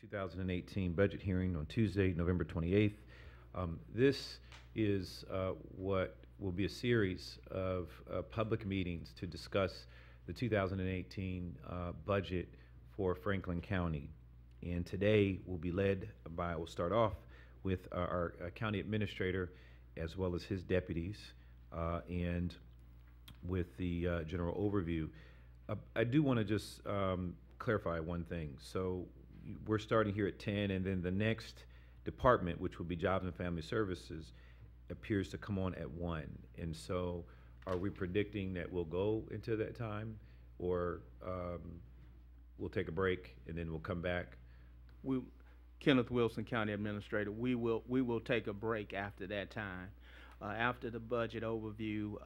2018 budget hearing on Tuesday, November 28th. This is what will be a series of public meetings to discuss the 2018 budget for Franklin County. And today will be led by, we'll start off with our county administrator as well as his deputies and with the general overview. I do want to just clarify one thing. So we're starting here at 10, and then the next department, which will be Jobs and Family Services, appears to come on at 1. And so are we predicting that we'll go into that time, or we'll take a break and then we'll come back? Kenneth Wilson, County Administrator, we will take a break after that time. After the budget overview,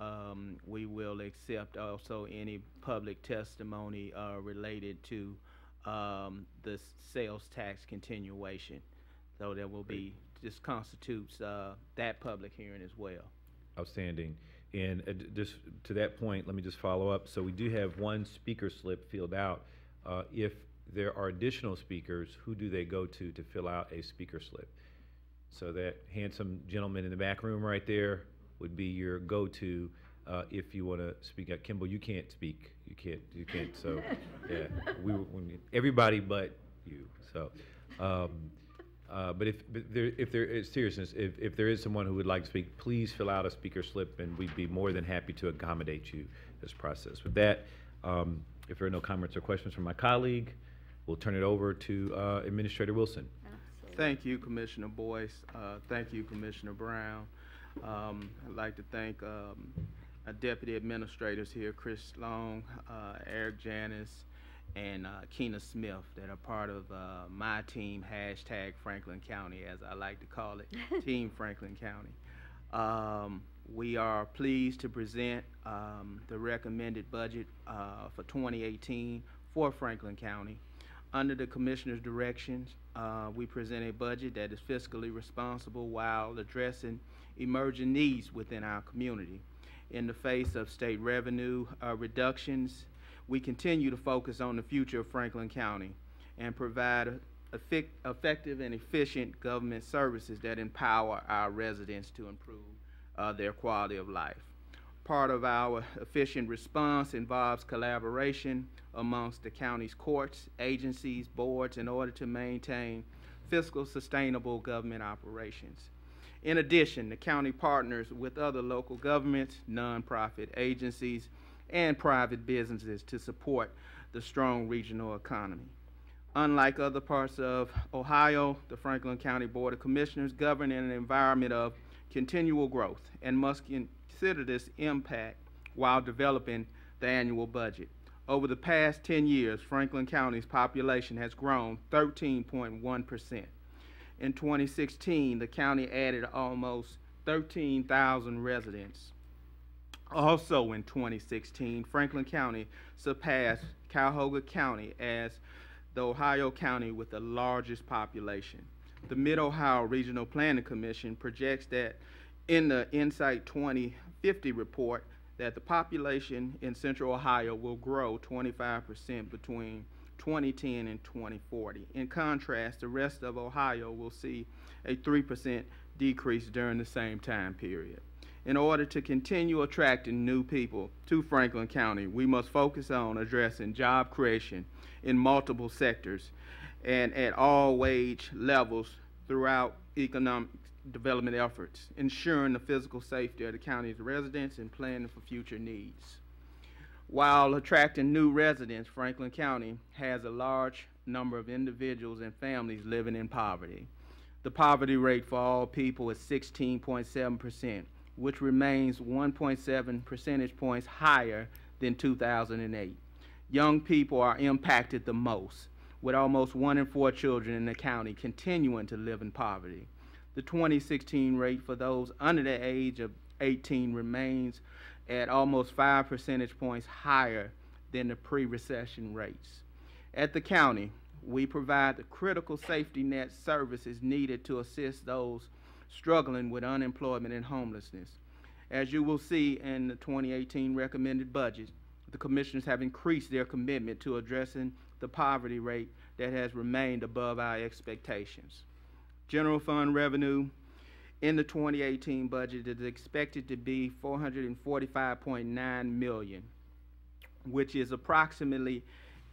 we will accept also any public testimony related to the sales tax continuation. So there will be, this constitutes that public hearing as well. Outstanding. And just to that point, let me just follow up. So we do have one speaker slip filled out. If there are additional speakers, who do they go to fill out a speaker slip? So that handsome gentleman in the back room right there would be your go-to if you want to speak out. Kimball, you can't speak. You can't. So yeah, everybody but you. So, but if there is seriousness, if there is someone who would like to speak, please fill out a speaker slip, and we'd be more than happy to accommodate you this process. With that, if there are no comments or questions from my colleague, we'll turn it over to Administrator Wilson. Thank you, Commissioner Boyce. Thank you, Commissioner Brown. I'd like to thank our deputy administrators here, Chris Long, Eric Janis, and Keena Smith, that are part of my team, #Franklin County, as I like to call it, Team Franklin County. We are pleased to present the recommended budget for 2018 for Franklin County. Under the Commissioner's directions, we present a budget that is fiscally responsible while addressing emerging needs within our community. In the face of state revenue reductions, we continue to focus on the future of Franklin County and provide effective and efficient government services that empower our residents to improve their quality of life. Part of our efficient response involves collaboration amongst the county's courts, agencies, boards, in order to maintain fiscal sustainable government operations. In addition, the county partners with other local governments, nonprofit agencies, and private businesses to support the strong regional economy. Unlike other parts of Ohio, the Franklin County Board of Commissioners govern in an environment of continual growth and must consider this impact while developing the annual budget. Over the past 10 years, Franklin County's population has grown 13.1%. In 2016, the county added almost 13,000 residents. Also in 2016, Franklin County surpassed Cuyahoga County as the Ohio county with the largest population. The Mid-Ohio Regional Planning Commission projects that in the Insight 2050 report that the population in Central Ohio will grow 25% between 2010 and 2040. In contrast, the rest of Ohio will see a 3% decrease during the same time period. In order to continue attracting new people to Franklin County, we must focus on addressing job creation in multiple sectors and at all wage levels throughout economic development efforts, ensuring the physical safety of the county's residents and planning for future needs. While attracting new residents, Franklin County has a large number of individuals and families living in poverty. The poverty rate for all people is 16.7%, which remains 1.7 percentage points higher than 2008. Young people are impacted the most, with almost 1 in 4 children in the county continuing to live in poverty. The 2016 rate for those under the age of 18 remains at almost 5 percentage points higher than the pre-recession rates. At the county, we provide the critical safety net services needed to assist those struggling with unemployment and homelessness. As you will see in the 2018 recommended budget, the commissioners have increased their commitment to addressing the poverty rate that has remained above our expectations. General fund revenue in the 2018 budget is expected to be $445.9 million, which is approximately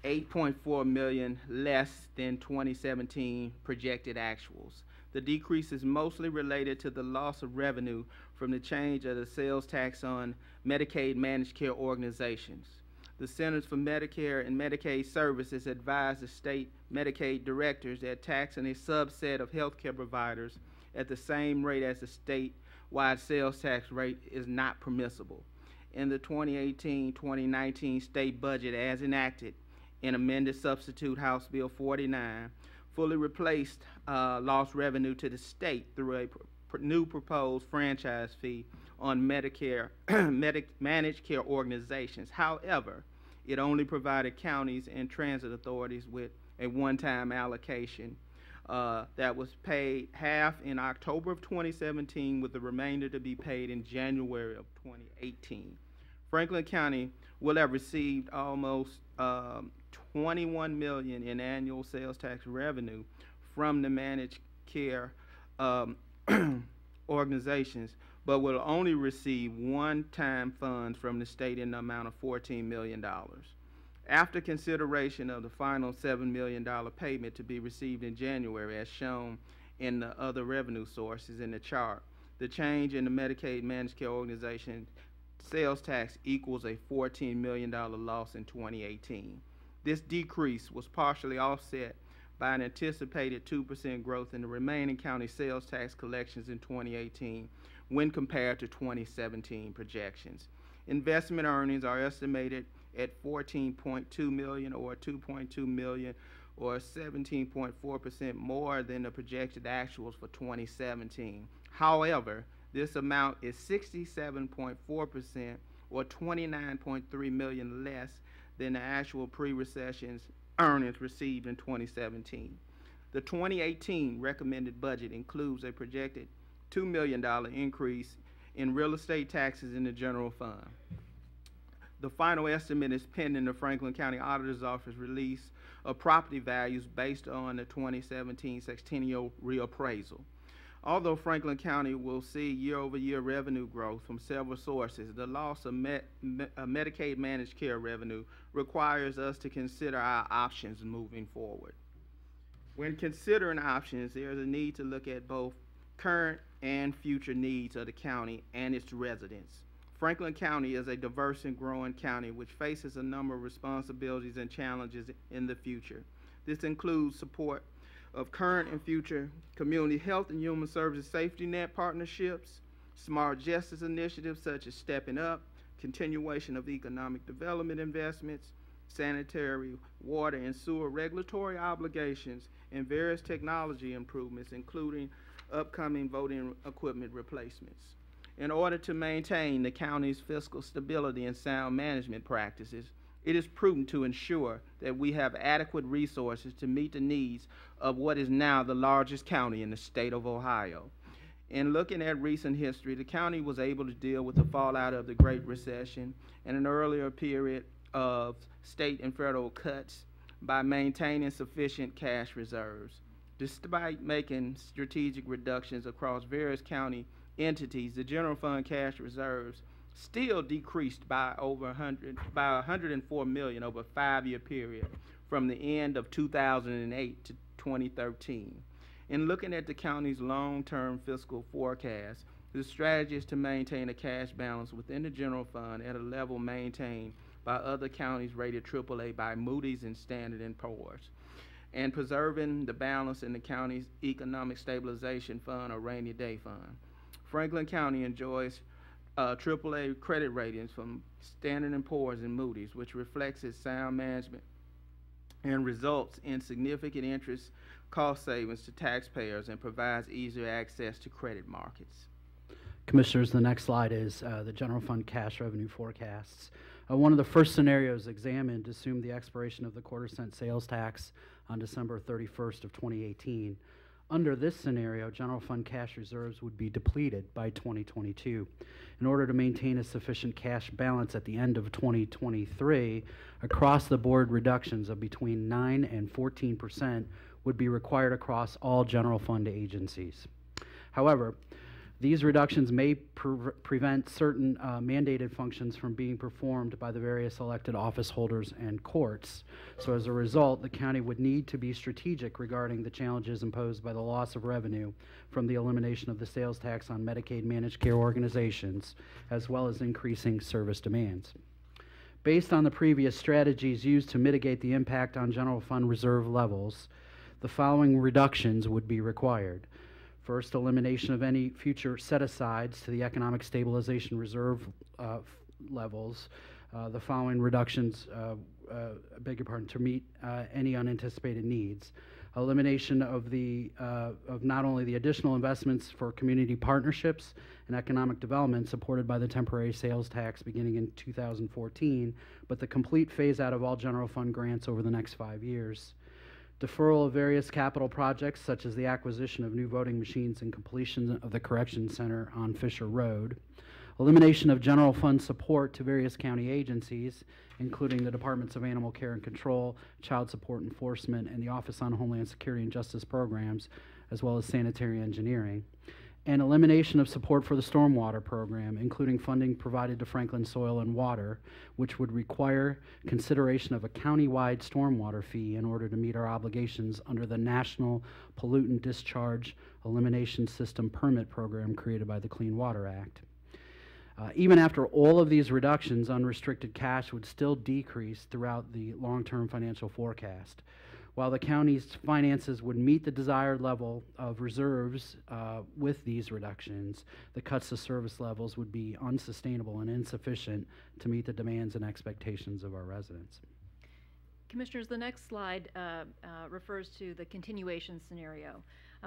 $8.4 million less than 2017 projected actuals. The decrease is mostly related to the loss of revenue from the change of the sales tax on Medicaid managed care organizations. The Centers for Medicare and Medicaid Services advise the state Medicaid directors that taxing a subset of healthcare providers at the same rate as the statewide sales tax rate is not permissible. In the 2018-2019 state budget as enacted in amended substitute House Bill 49, fully replaced lost revenue to the state through a new proposed franchise fee on Medicare managed care organizations. However, it only provided counties and transit authorities with a one-time allocation that was paid half in October of 2017, with the remainder to be paid in January of 2018. Franklin County will have received almost $21 million in annual sales tax revenue from the managed care organizations, but will only receive one-time funds from the state in the amount of $14 million. After consideration of the final $7 million payment to be received in January, as shown in the other revenue sources in the chart, the change in the Medicaid managed care organization sales tax equals a $14 million loss in 2018. This decrease was partially offset by an anticipated 2% growth in the remaining county sales tax collections in 2018 when compared to 2017 projections. Investment earnings are estimated at $14.2 million or $2.2 million or 17.4% more than the projected actuals for 2017. However, this amount is 67.4% or $29.3 million less than the actual pre-recession's earnings received in 2017. The 2018 recommended budget includes a projected $2 million increase in real estate taxes in the general fund. The final estimate is pending the Franklin County Auditor's Office release of property values based on the 2017 sextennial reappraisal. Although Franklin County will see year-over-year revenue growth from several sources, the loss of Medicaid managed care revenue requires us to consider our options moving forward. When considering options, there is a need to look at both current and future needs of the county and its residents. Franklin County is a diverse and growing county which faces a number of responsibilities and challenges in the future. This includes support of current and future community health and human services safety net partnerships, smart justice initiatives such as Stepping Up, continuation of economic development investments, sanitary, water, and sewer regulatory obligations, and various technology improvements, including upcoming voting equipment replacements. In order to maintain the county's fiscal stability and sound management practices, it is prudent to ensure that we have adequate resources to meet the needs of what is now the largest county in the state of Ohio. In looking at recent history, the county was able to deal with the fallout of the Great Recession and an earlier period of state and federal cuts by maintaining sufficient cash reserves. Despite making strategic reductions across various county entities, the general fund cash reserves still decreased by over $104 million over a 5-year period from the end of 2008 to 2013. In looking at the county's long-term fiscal forecast, the strategy is to maintain a cash balance within the general fund at a level maintained by other counties rated AAA by Moody's and Standard & Poor's, and preserving the balance in the county's economic stabilization fund or rainy day fund. Franklin County enjoys AAA credit ratings from Standard & Poor's and Moody's, which reflects its sound management and results in significant interest cost savings to taxpayers and provides easier access to credit markets. Commissioners, the next slide is the general fund cash revenue forecasts. One of the first scenarios examined assumed the expiration of the quarter-cent sales tax on December 31st of 2018. Under this scenario, general fund cash reserves would be depleted by 2022. In order to maintain a sufficient cash balance at the end of 2023, across-the-board reductions of between 9 and 14% would be required across all general fund agencies. However, these reductions may prevent certain mandated functions from being performed by the various elected office holders and courts. So as a result, the county would need to be strategic regarding the challenges imposed by the loss of revenue from the elimination of the sales tax on Medicaid managed care organizations, as well as increasing service demands. Based on the previous strategies used to mitigate the impact on general fund reserve levels, the following reductions would be required. First, elimination of any future set-asides to the economic stabilization reserve levels. The following reductions, beg your pardon, to meet any unanticipated needs. Elimination of not only the additional investments for community partnerships and economic development supported by the temporary sales tax beginning in 2014, but the complete phase-out of all general fund grants over the next 5 years. Deferral of various capital projects, such as the acquisition of new voting machines and completion of the correction center on Fisher Road. Elimination of general fund support to various county agencies, including the Departments of Animal Care and Control, Child Support Enforcement, and the Office on Homeland Security and Justice Programs, as well as sanitary engineering. And elimination of support for the stormwater program, including funding provided to Franklin Soil and Water, which would require consideration of a county-wide stormwater fee in order to meet our obligations under the National Pollutant Discharge Elimination System Permit Program created by the Clean Water Act. Even after all of these reductions, unrestricted cash would still decrease throughout the long-term financial forecast. While the county's finances would meet the desired level of reserves with these reductions, the cuts to service levels would be unsustainable and insufficient to meet the demands and expectations of our residents. Commissioners, the next slide refers to the continuation scenario.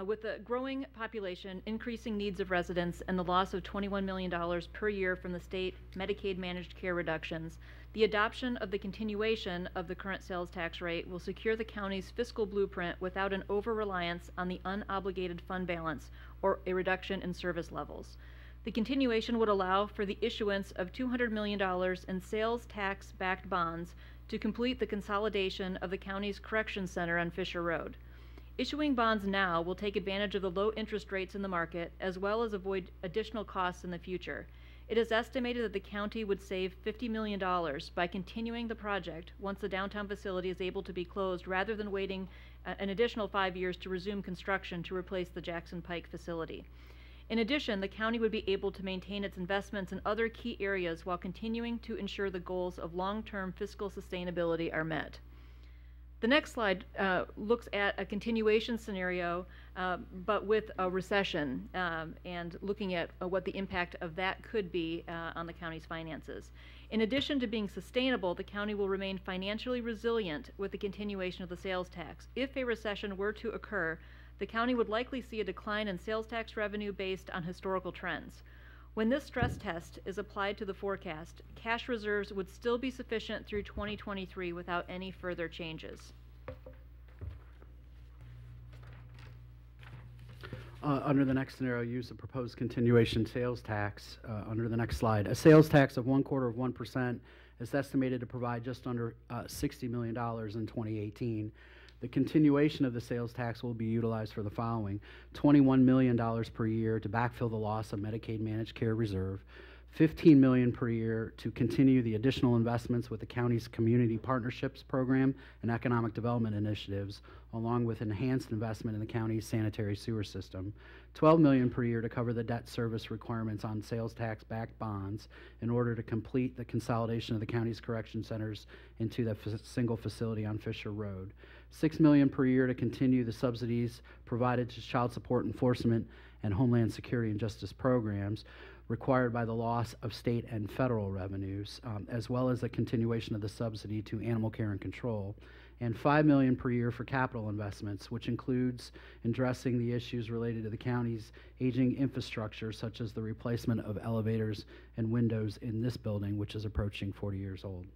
With the growing population, increasing needs of residents, and the loss of $21 million per year from the state Medicaid managed care reductions, the adoption of the continuation of the current sales tax rate will secure the county's fiscal blueprint without an over-reliance on the unobligated fund balance or a reduction in service levels. The continuation would allow for the issuance of $200 million in sales tax-backed bonds to complete the consolidation of the county's correction center on Fisher Road. Issuing bonds now will take advantage of the low interest rates in the market, as well as avoid additional costs in the future. It is estimated that the county would save $50 million by continuing the project once the downtown facility is able to be closed, rather than waiting an additional 5 years to resume construction to replace the Jackson Pike facility. In addition, the county would be able to maintain its investments in other key areas while continuing to ensure the goals of long-term fiscal sustainability are met. The next slide looks at a continuation scenario, but with a recession, and looking at what the impact of that could be on the county's finances. In addition to being sustainable, the county will remain financially resilient with the continuation of the sales tax. If a recession were to occur, the county would likely see a decline in sales tax revenue based on historical trends. When this stress test is applied to the forecast, cash reserves would still be sufficient through 2023 without any further changes. Under the next scenario, use the proposed continuation sales tax under the next slide. A sales tax of 1/4% is estimated to provide just under $60 million in 2018. The continuation of the sales tax will be utilized for the following: $21 million per year to backfill the loss of Medicaid managed care reserve, $15 million per year to continue the additional investments with the county's community partnerships program and economic development initiatives, along with enhanced investment in the county's sanitary sewer system, $12 million per year to cover the debt service requirements on sales tax-backed bonds in order to complete the consolidation of the county's correction centers into the single facility on Fisher Road, $6 million per year to continue the subsidies provided to child support enforcement and homeland security and justice programs required by the loss of state and federal revenues, as well as the continuation of the subsidy to animal care and control, and $5 million per year for capital investments, which includes addressing the issues related to the county's aging infrastructure, such as the replacement of elevators and windows in this building, which is approaching 40 years old.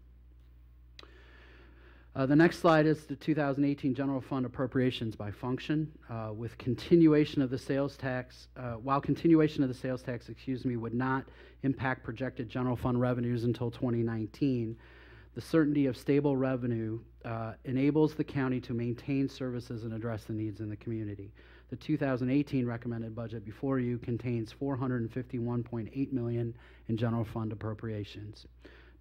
The next slide is the 2018 general fund appropriations by function. With continuation of the sales tax, while continuation of the sales tax, would not impact projected general fund revenues until 2019, the certainty of stable revenue enables the county to maintain services and address the needs in the community. The 2018 recommended budget before you contains $451.8 million in general fund appropriations.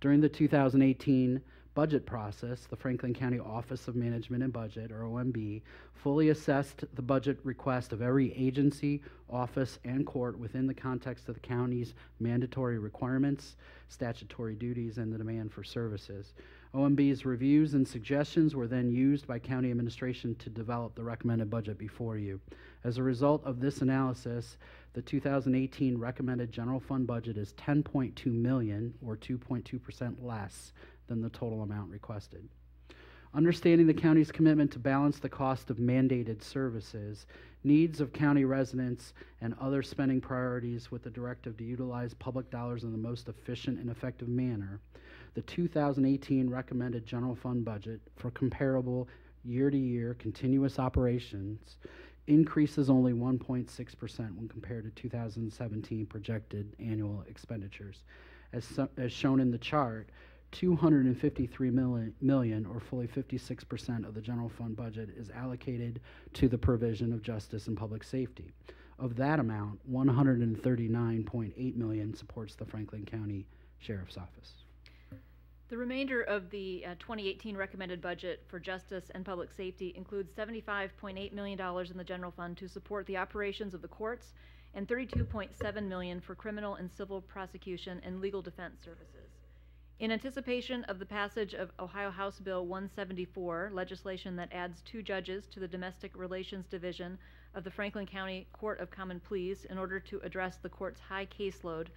During the 2018 budget process, the Franklin County Office of Management and Budget, or OMB, fully assessed the budget request of every agency, office, and court within the context of the county's mandatory requirements, statutory duties, and the demand for services. OMB's reviews and suggestions were then used by county administration to develop the recommended budget before you. As a result of this analysis, the 2018 recommended general fund budget is $10.2 million, or 2.2% less than the total amount requested. Understanding the county's commitment to balance the cost of mandated services, needs of county residents, and other spending priorities with the directive to utilize public dollars in the most efficient and effective manner, the 2018 recommended general fund budget for comparable year-to-year continuous operations increases only 1.6% when compared to 2017 projected annual expenditures. As shown in the chart, $253 million, or fully 56% of the general fund budget, is allocated to the provision of justice and public safety. Of that amount, $139.8 million supports the Franklin County Sheriff's Office. The remainder of the 2018 recommended budget for justice and public safety includes $75.8 million in the general fund to support the operations of the courts and $32.7 million for criminal and civil prosecution and legal defense services. In anticipation of the passage of Ohio House Bill 174, legislation that adds 2 judges to the Domestic Relations Division of the Franklin County Court of Common Pleas in order to address the court's high caseload,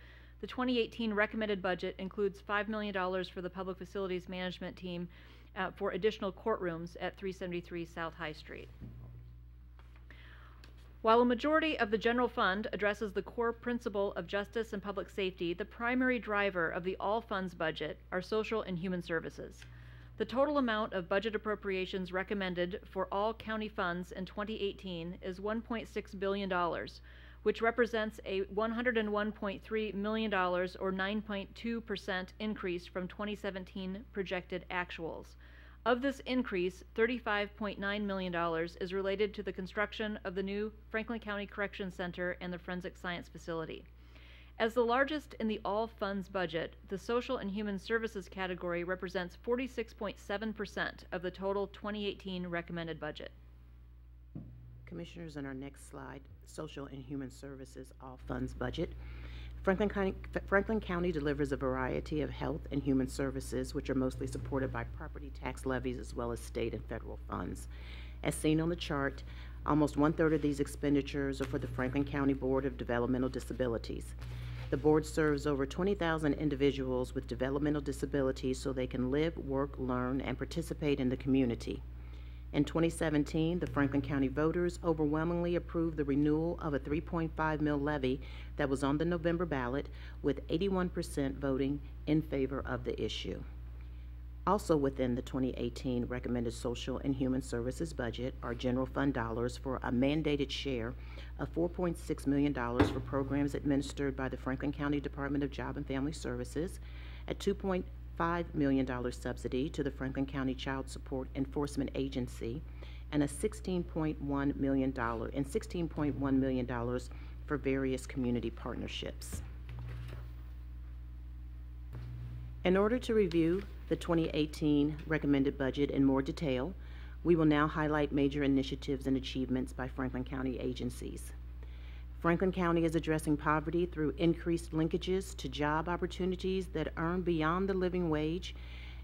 the 2018 recommended budget includes $5 million for the Public Facilities Management Team for additional courtrooms at 373 South High Street. While a majority of the general fund addresses the core principle of justice and public safety, the primary driver of the all funds budget are social and human services. The total amount of budget appropriations recommended for all county funds in 2018 is $1.6 billion, which represents a $101.3 million, or 9.2% increase from 2017 projected actuals. Of this increase, $35.9 million is related to the construction of the new Franklin County Correction Center and the Forensic Science Facility. As the largest in the all funds budget, the social and human services category represents 46.7% of the total 2018 recommended budget. Commissioners, on our next slide, social and human services all funds budget. Franklin County delivers a variety of health and human services, which are mostly supported by property tax levies as well as state and federal funds. As seen on the chart, almost 1/3 of these expenditures are for the Franklin County Board of Developmental Disabilities. The board serves over 20,000 individuals with developmental disabilities so they can live, work, learn, and participate in the community. In 2017, the Franklin County voters overwhelmingly approved the renewal of a $3.5 million levy that was on the November ballot, with 81% voting in favor of the issue. Also within the 2018 recommended social and human services budget are general fund dollars for a mandated share of $4.6 million for programs administered by the Franklin County Department of Job and Family Services, a $2.5 million subsidy to the Franklin County Child Support Enforcement Agency, and a $16.1 million for various community partnerships. In order to review the 2018 recommended budget in more detail, we will now highlight major initiatives and achievements by Franklin County agencies. Franklin County is addressing poverty through increased linkages to job opportunities that earn beyond the living wage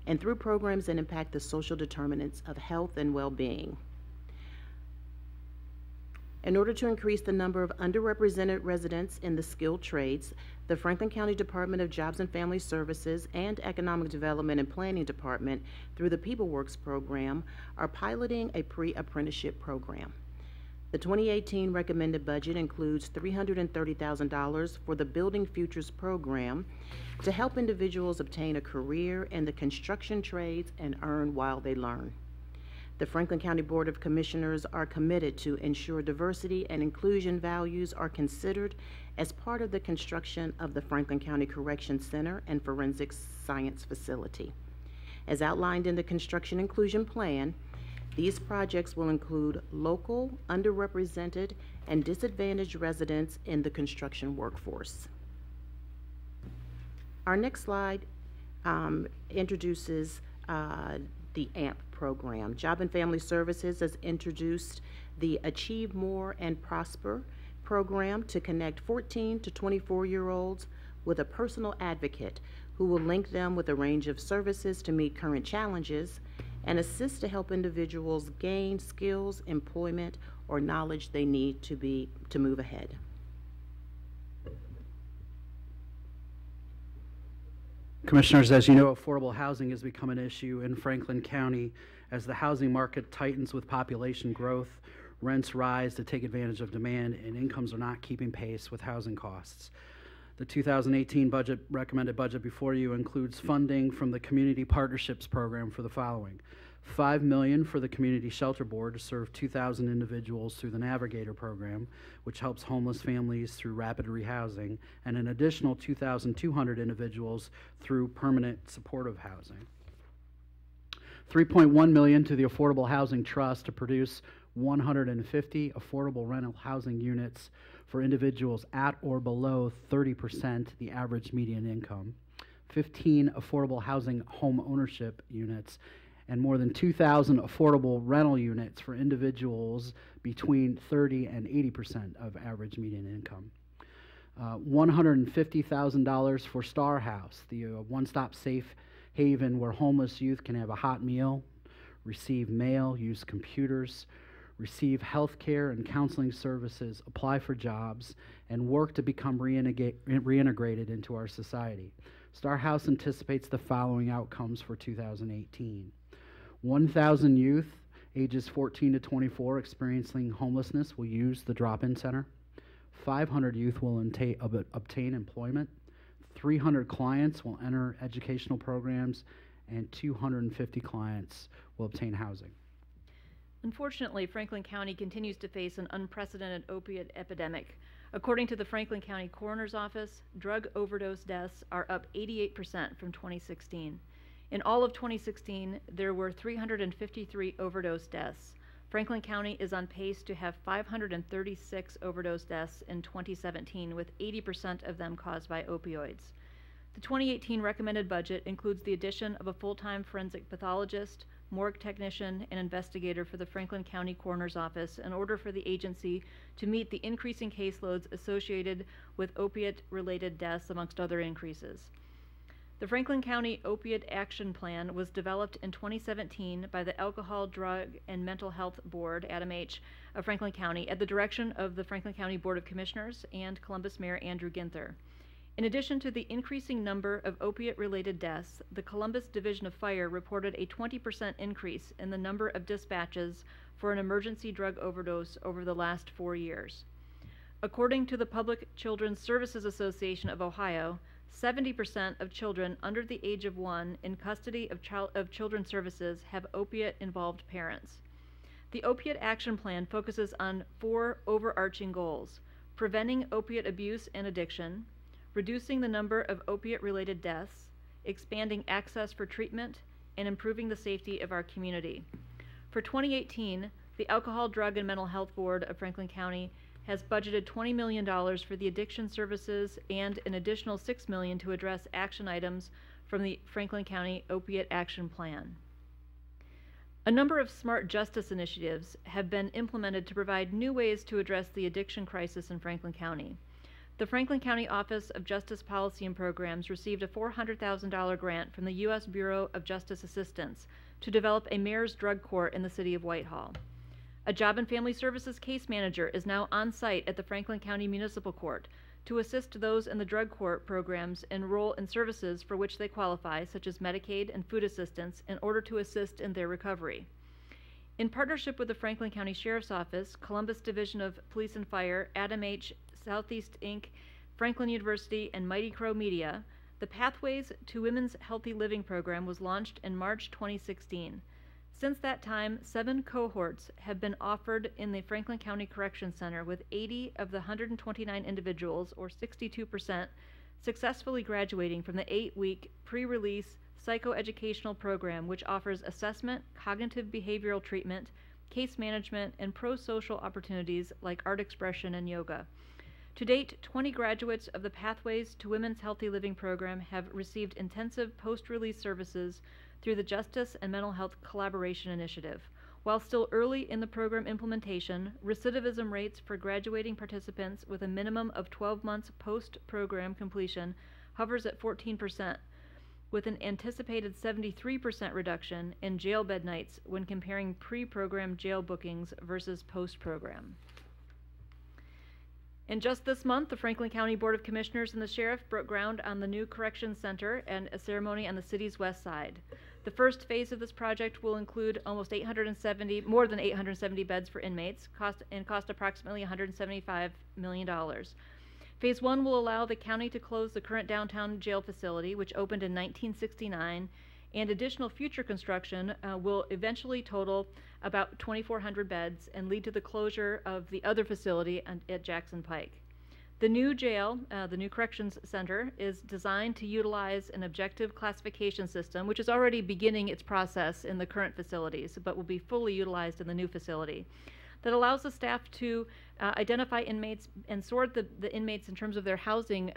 and through programs that impact the social determinants of health and well-being. In order to increase the number of underrepresented residents in the skilled trades, the Franklin County Department of Jobs and Family Services and Economic Development and Planning Department, through the PeopleWorks program, are piloting a pre-apprenticeship program. The 2018 recommended budget includes $330,000 for the Building Futures program to help individuals obtain a career in the construction trades and earn while they learn. The Franklin County Board of Commissioners are committed to ensure diversity and inclusion values are considered as part of the construction of the Franklin County Correction Center and Forensic Science Facility. As outlined in the Construction Inclusion Plan, these projects will include local, underrepresented, and disadvantaged residents in the construction workforce. Our next slide introduces the AMP program. Job and Family Services has introduced the Achieve More and Prosper program to connect 14 to 24-year-olds with a personal advocate who will link them with a range of services to meet current challenges and assist to help individuals gain skills, employment, or knowledge they need to move ahead. Commissioners, as you know, affordable housing has become an issue in Franklin County as the housing market tightens with population growth, rents rise to take advantage of demand, and incomes are not keeping pace with housing costs. The 2018 recommended budget before you includes funding from the Community Partnerships Program for the following: $5 million for the Community Shelter Board to serve 2,000 individuals through the Navigator program, which helps homeless families through rapid rehousing, and an additional 2,200 individuals through permanent supportive housing. $3.1 million to the Affordable Housing Trust to produce 150 affordable rental housing units for individuals at or below 30% the average median income, 15 affordable housing home ownership units, and more than 2,000 affordable rental units for individuals between 30 and 80% of average median income. $150,000 for Star House, the one-stop safe haven where homeless youth can have a hot meal, receive mail, use computers, receive health care and counseling services, apply for jobs, and work to become reintegrated into our society. Star House anticipates the following outcomes for 2018. 1,000 youth ages 14 to 24 experiencing homelessness will use the drop-in center. 500 youth will obtain employment. 300 clients will enter educational programs, and 250 clients will obtain housing. Unfortunately, Franklin County continues to face an unprecedented opiate epidemic. According to the Franklin County Coroner's Office, drug overdose deaths are up 88% from 2016. In all of 2016, there were 353 overdose deaths. Franklin County is on pace to have 536 overdose deaths in 2017, with 80% of them caused by opioids. The 2018 recommended budget includes the addition of a full-time forensic pathologist, morgue technician, and investigator for the Franklin County Coroner's Office in order for the agency to meet the increasing caseloads associated with opiate-related deaths, amongst other increases. The Franklin County Opiate Action Plan was developed in 2017 by the Alcohol, Drug, and Mental Health Board, ADAMH, of Franklin County at the direction of the Franklin County Board of Commissioners and Columbus Mayor Andrew Ginther. In addition to the increasing number of opiate-related deaths, the Columbus Division of Fire reported a 20% increase in the number of dispatches for an emergency drug overdose over the last 4 years. According to the Public Children's Services Association of Ohio, 70% of children under the age of 1 in custody of Children's Services have opiate-involved parents. The Opiate Action Plan focuses on 4 overarching goals: preventing opiate abuse and addiction, reducing the number of opiate-related deaths, expanding access for treatment, and improving the safety of our community. For 2018, the Alcohol, Drug, and Mental Health Board of Franklin County has budgeted $20 million for the addiction services and an additional $6 million to address action items from the Franklin County Opiate Action Plan. A number of smart justice initiatives have been implemented to provide new ways to address the addiction crisis in Franklin County. The Franklin County Office of Justice Policy and Programs received a $400,000 grant from the U.S. Bureau of Justice Assistance to develop a mayor's drug court in the city of Whitehall. A Job and Family Services case manager is now on site at the Franklin County Municipal Court to assist those in the drug court programs enroll in services for which they qualify, such as Medicaid and food assistance, in order to assist in their recovery. In partnership with the Franklin County Sheriff's Office, Columbus Division of Police and Fire, Adam H., Southeast Inc., Franklin University, and Mighty Crow Media, the Pathways to Women's Healthy Living program was launched in March 2016. Since that time, 7 cohorts have been offered in the Franklin County Correction Center, with 80 of the 129 individuals, or 62%, successfully graduating from the 8-week pre-release psychoeducational program, which offers assessment, cognitive behavioral treatment, case management, and pro-social opportunities like art expression and yoga. To date, 20 graduates of the Pathways to Women's Healthy Living program have received intensive post-release services through the Justice and Mental Health Collaboration Initiative. While still early in the program implementation, recidivism rates for graduating participants with a minimum of 12 months post-program completion hovers at 14%, with an anticipated 73% reduction in jail bed nights when comparing pre-program jail bookings versus post-program. And just this month, the Franklin County Board of Commissioners and the Sheriff broke ground on the new Corrections Center and a ceremony on the city's west side. The first phase of this project will include more than 870 beds for inmates, cost approximately $175 million. Phase 1 will allow the county to close the current downtown jail facility, which opened in 1969, and additional future construction will eventually total about 2,400 beds and lead to the closure of the other facility at Jackson Pike. The new jail, the new corrections center, is designed to utilize an objective classification system, which is already beginning its process in the current facilities, but will be fully utilized in the new facility, that allows the staff to identify inmates and sort the inmates in terms of their housing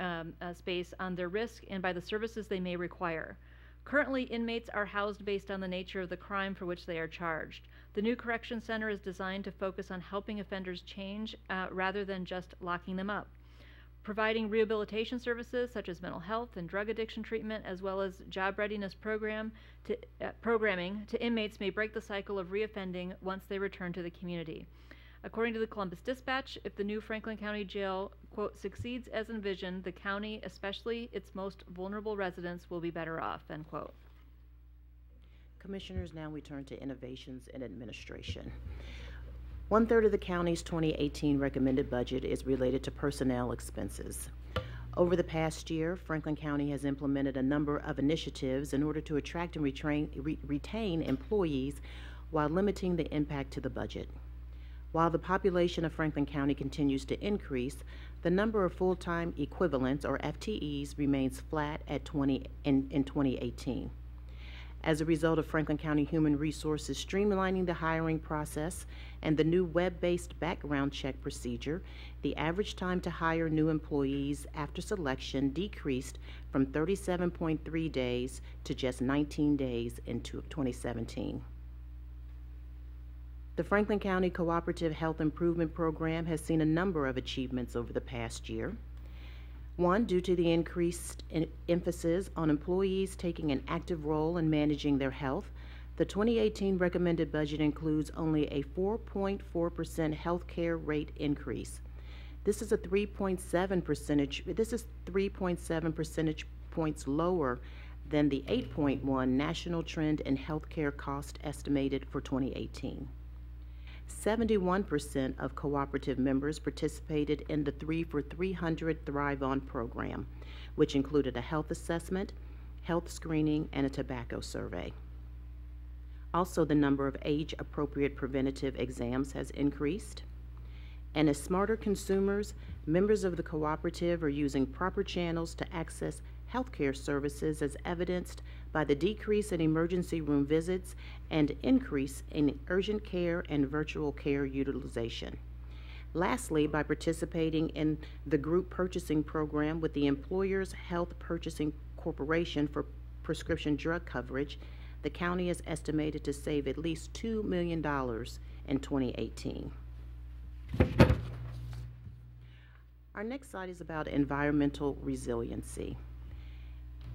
space on their risk and by the services they may require. Currently, inmates are housed based on the nature of the crime for which they are charged. The new correction center is designed to focus on helping offenders change rather than just locking them up, providing rehabilitation services such as mental health and drug addiction treatment, as well as job readiness programming to inmates may break the cycle of reoffending once they return to the community. According to the Columbus Dispatch, if the new Franklin County Jail, quote, succeeds as envisioned, the county, especially its most vulnerable residents, will be better off, end quote. Commissioners, now we turn to innovations in administration. 1/3 of the county's 2018 recommended budget is related to personnel expenses. Over the past year, Franklin County has implemented a number of initiatives in order to attract and retain employees while limiting the impact to the budget. While the population of Franklin County continues to increase, the number of full-time equivalents, or FTEs, remains flat at 20 in 2018. As a result of Franklin County Human Resources streamlining the hiring process and the new web-based background check procedure, the average time to hire new employees after selection decreased from 37.3 days to just 19 days in 2017. The Franklin County Cooperative Health Improvement Program has seen a number of achievements over the past year. One, due to the increased emphasis on employees taking an active role in managing their health, the 2018 recommended budget includes only a 4.4% health care rate increase. This is 3.7 percentage points lower than the 8.1 national trend in health care cost estimated for 2018. 71% of cooperative members participated in the 3 for 300 Thrive On program, which included a health assessment, health screening, and a tobacco survey. Also, the number of age-appropriate preventative exams has increased. And as smarter consumers, members of the cooperative are using proper channels to access healthcare services, as evidenced by the decrease in emergency room visits and increase in urgent care and virtual care utilization. Lastly, by participating in the group purchasing program with the Employers Health Purchasing Corporation for prescription drug coverage, the county is estimated to save at least $2 million in 2018. Our next slide is about environmental resiliency.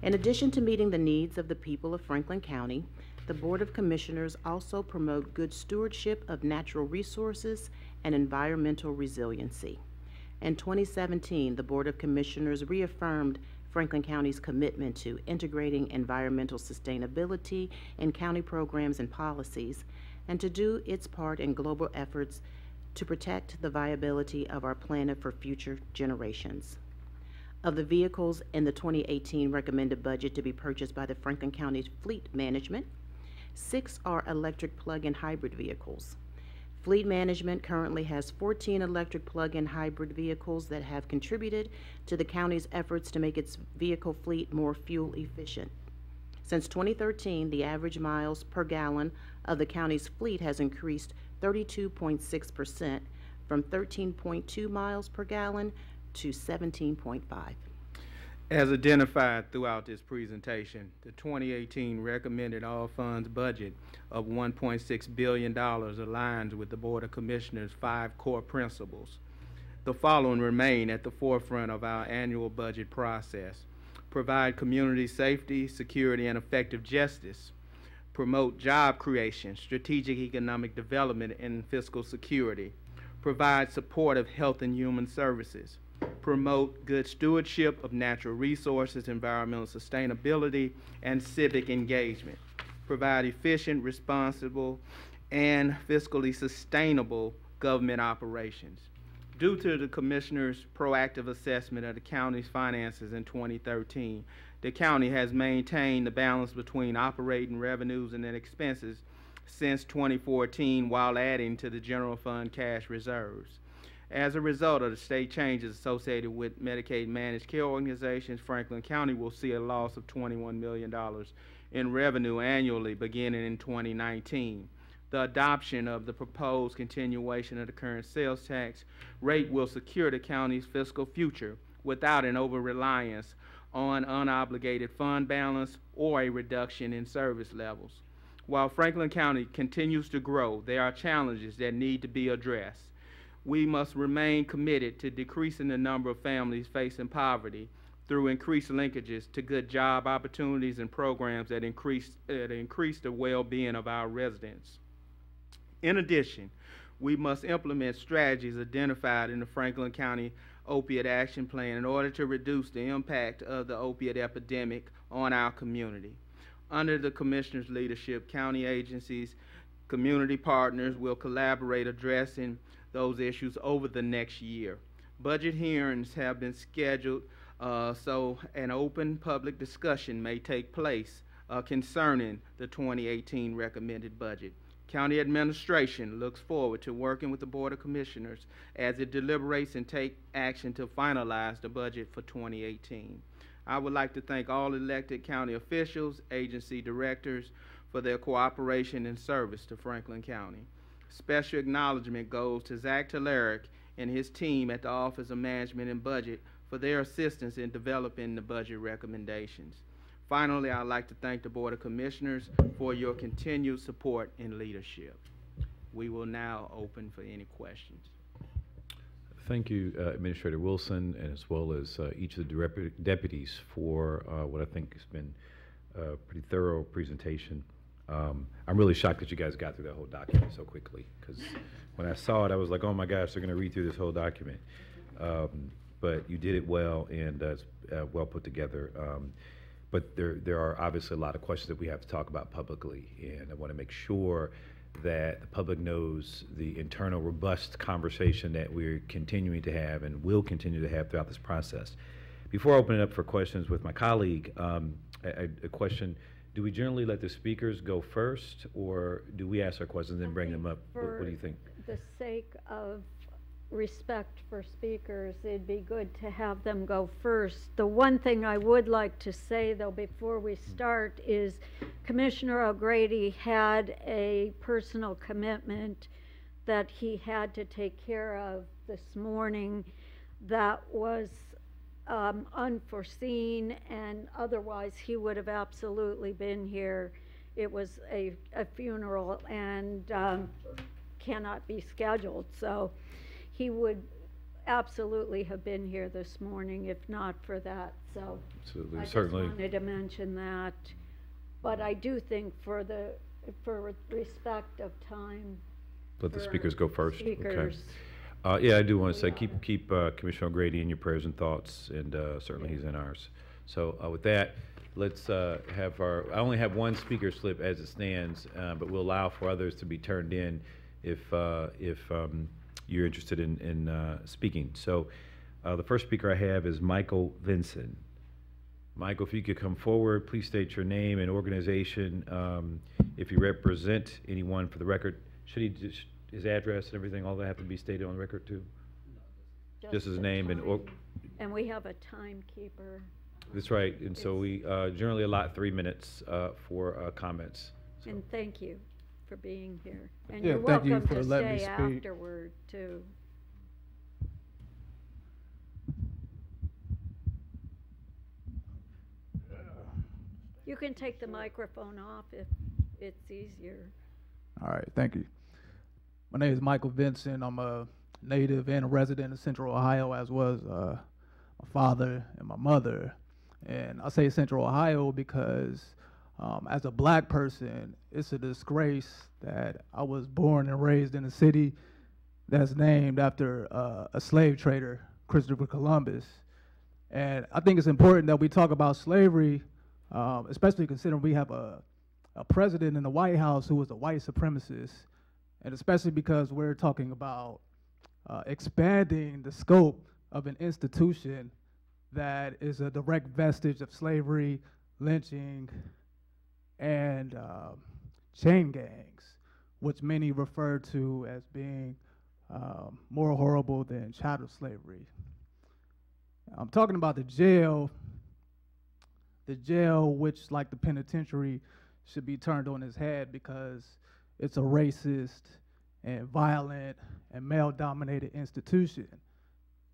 In addition to meeting the needs of the people of Franklin County, the Board of Commissioners also promote good stewardship of natural resources and environmental resiliency. In 2017, the Board of Commissioners reaffirmed Franklin County's commitment to integrating environmental sustainability in county programs and policies, and to do its part in global efforts to protect the viability of our planet for future generations. Of the vehicles in the 2018 recommended budget to be purchased by the Franklin County Fleet Management, 6 are electric plug-in hybrid vehicles. Fleet Management currently has 14 electric plug-in hybrid vehicles that have contributed to the county's efforts to make its vehicle fleet more fuel efficient. Since 2013, the average miles per gallon of the county's fleet has increased 32.6%, from 13.2 miles per gallon to 17.5. As identified throughout this presentation, the 2018 recommended all funds budget of $1.6 billion aligns with the Board of Commissioners' 5 core principles. The following remain at the forefront of our annual budget process: provide community safety, security, and effective justice; promote job creation, strategic economic development, and fiscal security; provide supportive health and human services; promote good stewardship of natural resources, environmental sustainability, and civic engagement; provide efficient, responsible, and fiscally sustainable government operations. Due to the Commissioner's proactive assessment of the county's finances in 2013, the county has maintained the balance between operating revenues and expenses since 2014 while adding to the general fund cash reserves. As a result of the state changes associated with Medicaid managed care organizations, Franklin County will see a loss of $21 million in revenue annually beginning in 2019. The adoption of the proposed continuation of the current sales tax rate will secure the county's fiscal future without an over-reliance on unobligated fund balance or a reduction in service levels. While Franklin County continues to grow, there are challenges that need to be addressed. We must remain committed to decreasing the number of families facing poverty through increased linkages to good job opportunities and programs that increase the well-being of our residents. In addition, we must implement strategies identified in the Franklin County Opioid Action Plan in order to reduce the impact of the opioid epidemic on our community. Under the Commissioner's leadership, county agencies, community partners will collaborate addressing those issues over the next year. Budget hearings have been scheduled so an open public discussion may take place concerning the 2018 recommended budget. County administration looks forward to working with the Board of Commissioners as it deliberates and take action to finalize the budget for 2018. I would like to thank all elected county officials, agency directors for their cooperation and service to Franklin County. Special acknowledgement goes to Zach Taleric and his team at the Office of Management and Budget for their assistance in developing the budget recommendations. Finally, I'd like to thank the Board of Commissioners for your continued support and leadership. We will now open for any questions. Thank you, Administrator Wilson, and as well as each of the deputies for what I think has been a pretty thorough presentation. I'm really shocked that you guys got through that whole document so quickly, because when I saw it, I was like, oh my gosh, they're going to read through this whole document. But you did it well, and it's well put together. But there are obviously a lot of questions that we have to talk about publicly, and I want to make sure that the public knows the internal robust conversation that we're continuing to have and will continue to have throughout this process. Before I open it up for questions with my colleague, a question: do we generally let the speakers go first, or do we ask our questions and bring them up? What do you think? For the sake of respect for speakers, it'd be good to have them go first. The one thing I would like to say, though, before we start is Commissioner O'Grady had a personal commitment that he had to take care of this morning that was unforeseen, and otherwise he would have absolutely been here. It was a funeral and cannot be scheduled, so he would absolutely have been here this morning if not for that. So absolutely, I certainly just wanted to mention that. But I do think for respect of time, let the speakers go first. Speakers. Okay. Yeah, I do want to say keep Commissioner O'Grady in your prayers and thoughts, and certainly he's in ours. So with that, let's have I only have one speaker slip as it stands, but we'll allow for others to be turned in if you're interested in speaking. So the first speaker I have is Michael Vinson. Michael, if you could come forward, please state your name and organization. If you represent anyone for the record, should he just, his address and everything, all that have to be stated on the record too? Just his name and we have a timekeeper. That's right, and so we generally allot 3 minutes for comments. So. And thank you for being here. And Yeah, you're thank you welcome for to letting me stay speak. afterward too. You can take the microphone off if it's easier. All right, thank you. My name is Michael Vinson. I'm a native and a resident of Central Ohio, as was my father and my mother. And I say Central Ohio because as a black person, it's a disgrace that I was born and raised in a city that's named after a slave trader, Christopher Columbus. And I think it's important that we talk about slavery, especially considering we have a president in the White House who was a white supremacist, and especially because we're talking about expanding the scope of an institution that is a direct vestige of slavery, lynching, and chain gangs, which many refer to as being more horrible than chattel slavery. I'm talking about the jail which, like the penitentiary, should be turned on its head because it's a racist and violent and male-dominated institution.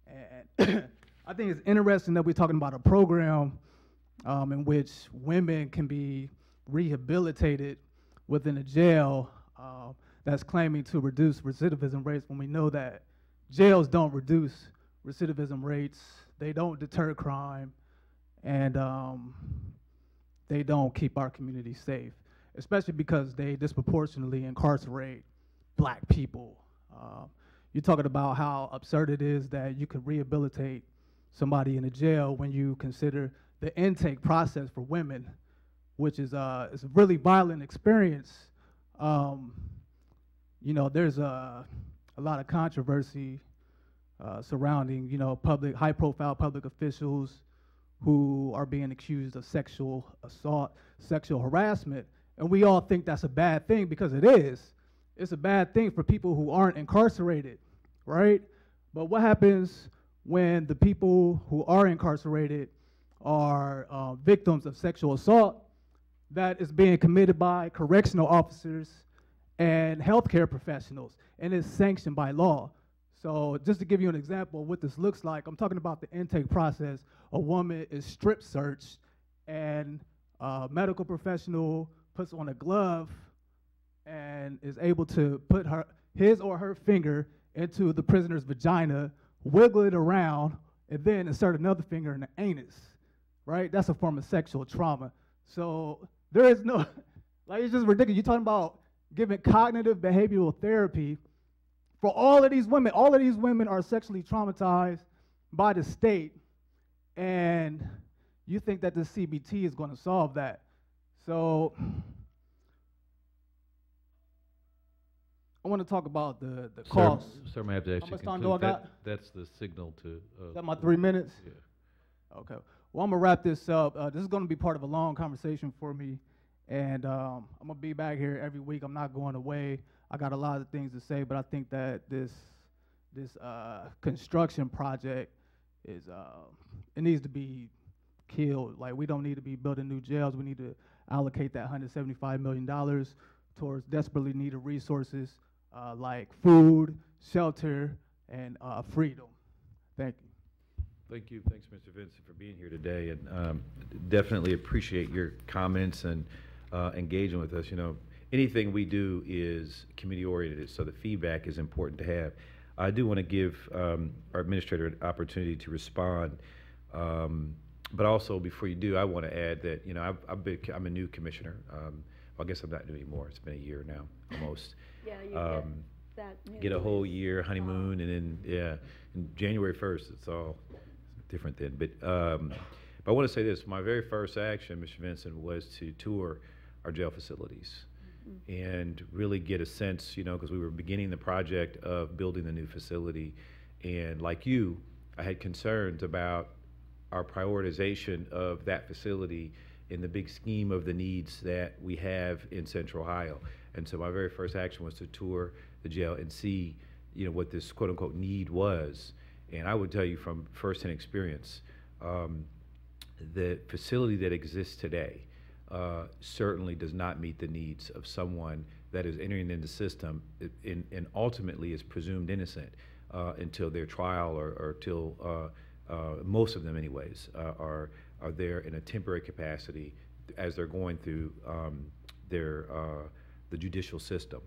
And I think it's interesting that we're talking about a program in which women can be rehabilitated within a jail that's claiming to reduce recidivism rates, when we know that jails don't reduce recidivism rates, they don't deter crime, and they don't keep our community safe, especially because they disproportionately incarcerate black people. You're talking about how absurd it is that you could rehabilitate somebody in a jail when you consider the intake process for women, which is a really violent experience. You know, there's a lot of controversy surrounding, you know, high-profile public officials who are being accused of sexual assault, sexual harassment, and we all think that's a bad thing because it is. It's a bad thing for people who aren't incarcerated, right? But what happens when the people who are incarcerated are victims of sexual assault that is being committed by correctional officers and healthcare professionals, and is sanctioned by law? So just to give you an example of what this looks like, I'm talking about the intake process. A woman is strip searched, and a medical professional puts on a glove and is able to put his or her finger into the prisoner's vagina, wiggle it around, and then insert another finger in the anus, right? That's a form of sexual trauma. So there is no, like, it's just ridiculous. You're talking about giving cognitive behavioral therapy for all of these women. All of these women are sexually traumatized by the state, and you think that this CBT is going to solve that. So I want to talk about the cost. Sir, I'm going to have to actually much time conclude. do I got? That's the signal to... Is that my 3 minutes? Yeah. Okay. Well, I'm going to wrap this up. This is going to be part of a long conversation for me, and I'm going to be back here every week. I'm not going away. I got a lot of things to say, but I think that this construction project is, it needs to be killed. Like, we don't need to be building new jails. We need to allocate that $175 million towards desperately needed resources like food, shelter, and freedom. Thank you. Thank you. Thanks, Mr. Vinson, for being here today, and definitely appreciate your comments and engaging with us. You know, anything we do is community-oriented, so the feedback is important to have. I do want to give our administrator an opportunity to respond, but also before you do, I want to add that, you know, I'm a new commissioner. Well, I guess I'm not new anymore. It's been a year now, almost. Yeah, you get that new Get a whole lease. year honeymoon, and then, yeah, and January 1st, it's all different then. But But I want to say this, my very first action, Mr. Vinson, was to tour our jail facilities and really get a sense, you know, because we were beginning the project of building the new facility. And like you, I had concerns about our prioritization of that facility in the big scheme of the needs that we have in Central Ohio. And so my very first action was to tour the jail and see, you know, what this quote unquote need was. And I would tell you from firsthand experience, the facility that exists today certainly does not meet the needs of someone that is entering in the system and ultimately is presumed innocent until their trial or till most of them anyways are there in a temporary capacity as they're going through the judicial system.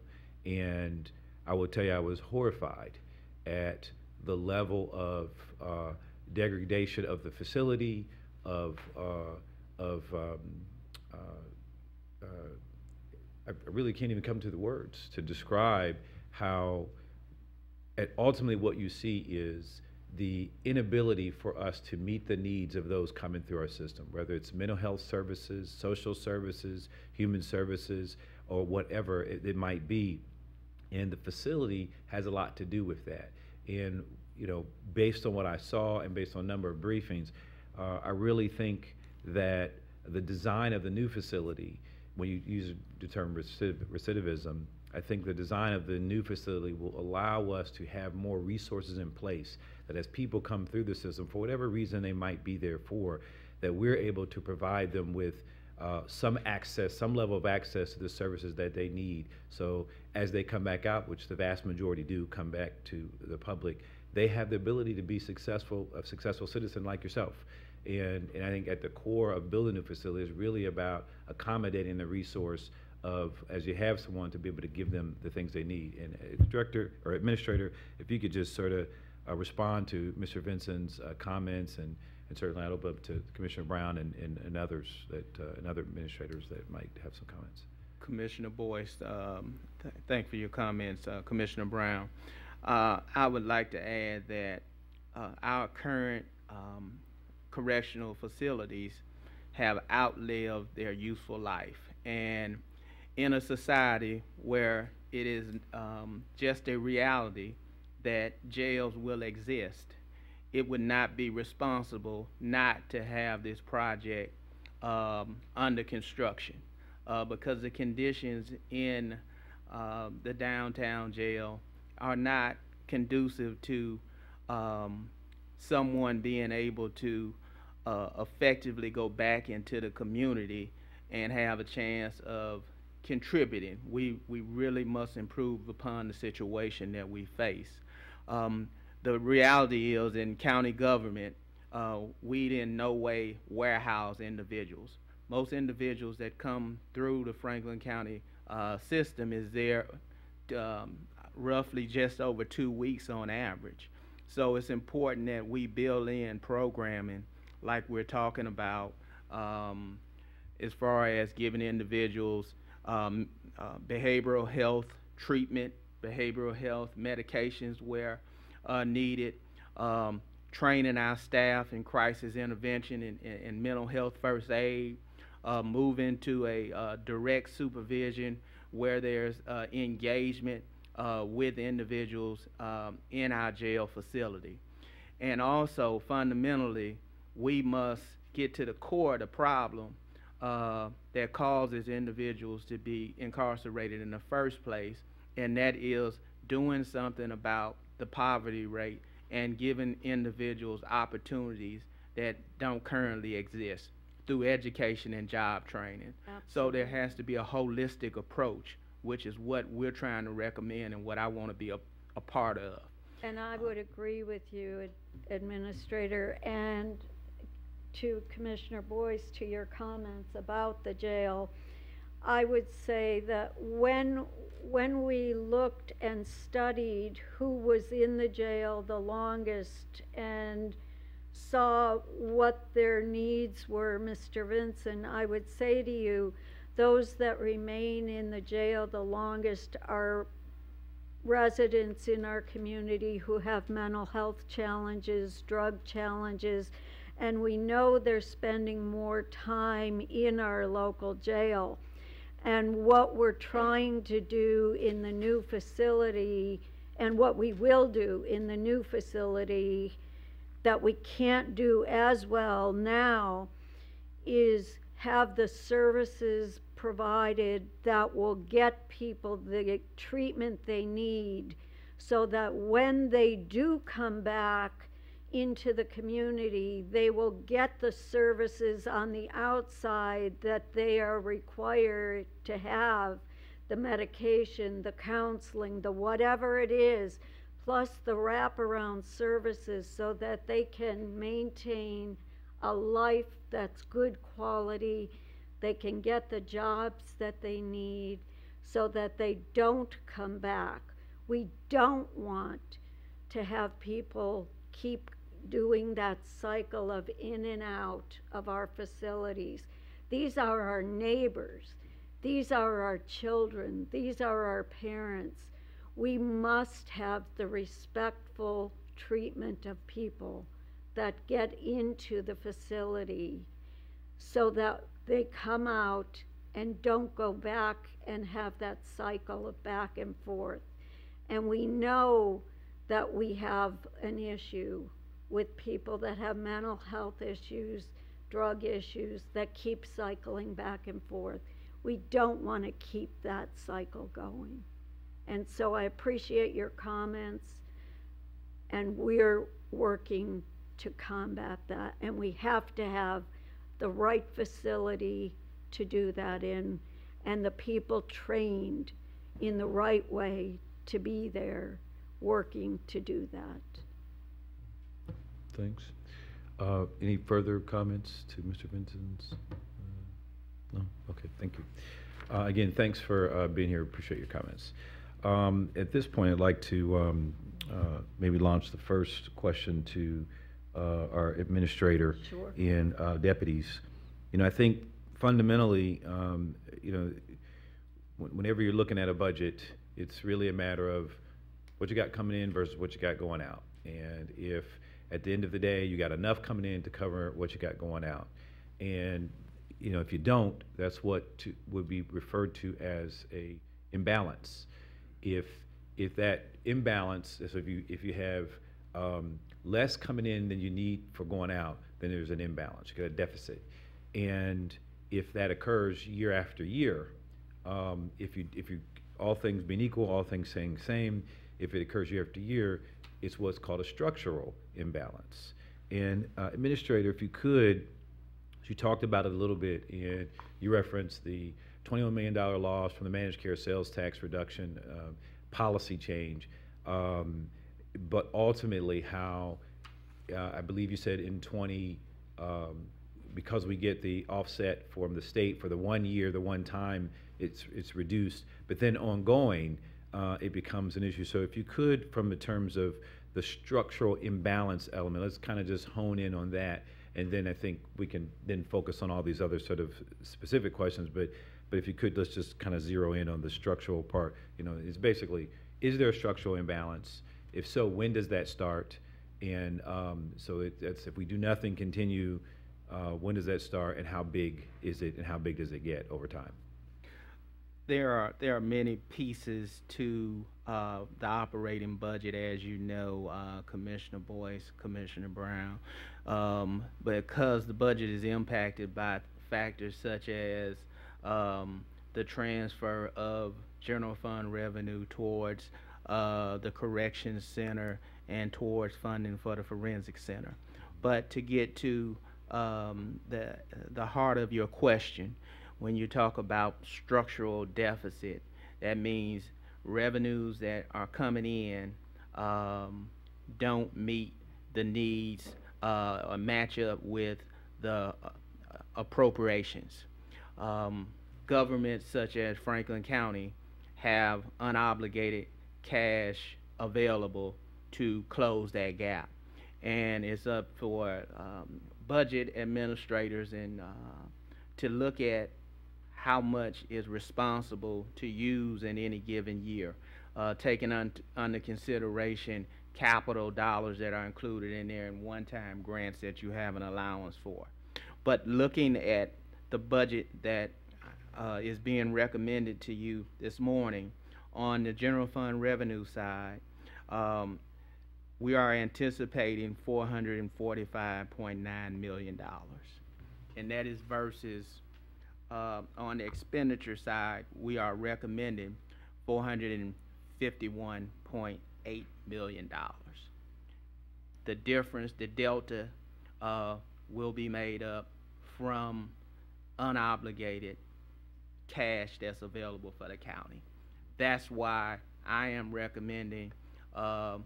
And I will tell you, I was horrified at the level of degradation of the facility, I really can't even come to the words to describe how ultimately what you see is the inability for us to meet the needs of those coming through our system, whether it's mental health services, social services, human services, or whatever it might be. And the facility has a lot to do with that. And, you know, based on what I saw and based on a number of briefings, I really think that the design of the new facility, when you use the term recidivism, I think the design of the new facility will allow us to have more resources in place that as people come through the system, for whatever reason they might be there for, that we're able to provide them with some access, some level of access to the services that they need. So as they come back out, which the vast majority do come back to the public, they have the ability to be a successful citizen like yourself. And I think at the core of building a facility is really about accommodating the resource of, as you have someone, to be able to give them the things they need. And Director or Administrator, if you could just sort of respond to Mr. Vinson's comments, and certainly I'll open up to Commissioner Brown and others and other administrators that might have some comments. Commissioner Boyce, thank you for your comments. Commissioner Brown, I would like to add that our current correctional facilities have outlived their useful life. And in a society where it is just a reality that jails will exist, it would not be responsible not to have this project under construction because the conditions in the downtown jail are not conducive to someone being able to effectively go back into the community and have a chance of contributing. We really must improve upon the situation that we face. The reality is, in county government, we in no way warehouse individuals. Most individuals that come through the Franklin County system is there roughly just over 2 weeks on average. So it's important that we build in programming like we're talking about as far as giving individuals behavioral health treatment, behavioral health medications where needed, training our staff in crisis intervention and mental health first aid, moving to a direct supervision where there's engagement with individuals in our jail facility. And also, fundamentally, we must get to the core of the problem that causes individuals to be incarcerated in the first place, and that is doing something about the poverty rate and giving individuals opportunities that don't currently exist through education and job training. Absolutely. So there has to be a holistic approach, which is what we're trying to recommend and what I want to be a part of. And I would agree with you, Administrator, and to Commissioner Boyce, to your comments about the jail. I would say that when we looked and studied who was in the jail the longest and saw what their needs were, Mr. Vinson, I would say to you, those that remain in the jail the longest are residents in our community who have mental health challenges, drug challenges, and we know they're spending more time in our local jail. And what we're trying to do in the new facility, and what we will do in the new facility that we can't do as well now, is have the services provided that will get people the treatment they need, so that when they do come back into the community, they will get the services on the outside that they are required to have, the medication, the counseling, the whatever it is, plus the wraparound services, so that they can maintain a life that's good quality. They can get the jobs that they need so that they don't come back. We don't want to have people keep doing that cycle of in and out of our facilities. These are our neighbors. These are our children. These are our parents. We must have the respectful treatment of people that get into the facility, so that they come out and don't go back and have that cycle of back and forth. And we know that we have an issue with people that have mental health issues, drug issues, that keep cycling back and forth. We don't want to keep that cycle going. And so I appreciate your comments, and we're working to combat that. And we have to have the right facility to do that in, and the people trained in the right way to be there working to do that. Thanks. Any further comments to Mr. Vinson's? No? Okay, thank you. Again, thanks for being here. Appreciate your comments. At this point, I'd like to maybe launch the first question to our administrator. Sure. And deputies. You know, I think fundamentally, you know, whenever you're looking at a budget, it's really a matter of what you got coming in versus what you got going out. And if at the end of the day you got enough coming in to cover what you got going out, and you know, if you don't, that's what would be referred to as a imbalance. If that imbalance, so if you have less coming in than you need for going out, then there's an imbalance. You got a deficit. And if that occurs year after year, if you all things being equal, all things staying the same, if it occurs year after year, it's what's called a structural imbalance. And Administrator, if you could, you talked about it a little bit, and you referenced the $21 million loss from the managed care sales tax reduction policy change, but ultimately how, I believe you said in because we get the offset from the state for the 1 year, the one time, it's reduced, but then ongoing, it becomes an issue. So if you could, from the terms of the structural imbalance element, let's kind of just hone in on that, and then I think we can then focus on all these other sort of specific questions, but if you could, let's just kind of zero in on the structural part. You know, it's basically, is there a structural imbalance? If so, when does that start? And so that's, if we do nothing, continue, when does that start, and how big is it, and how big does it get over time? There are many pieces to the operating budget, as you know, Commissioner Boyce, Commissioner Brown, because the budget is impacted by factors such as the transfer of general fund revenue towards the corrections center and towards funding for the forensic center. But to get to the heart of your question, when you talk about structural deficit, that means revenues that are coming in don't meet the needs or match up with the appropriations. Governments such as Franklin County have unobligated cash available to close that gap, and it's up for budget administrators and to look at how much is responsible to use in any given year, taking under consideration capital dollars that are included in there and one-time grants that you have an allowance for. But looking at the budget that is being recommended to you this morning on the general fund revenue side, we are anticipating $445.9 million. And that is versus on the expenditure side, we are recommending $451.8 million. The difference, the delta, will be made up from unobligated cash that's available for the county. That's why I am recommending a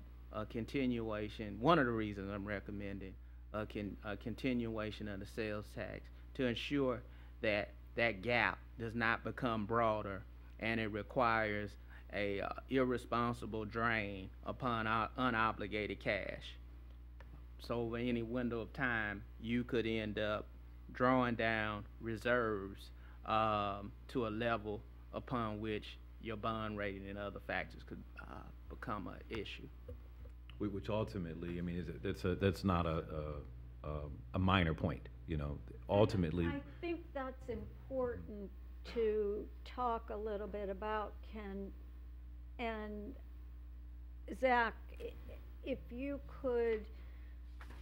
continuation. One of the reasons I'm recommending a continuation of the sales tax to ensure that that gap does not become broader and it requires a irresponsible drain upon our unobligated cash. So over any window of time, you could end up drawing down reserves to a level upon which your bond rating and other factors could become an issue. Which ultimately, I mean, that's not a minor point, you know. Ultimately, I think that's important to talk a little bit about, Ken. And Zach, if you could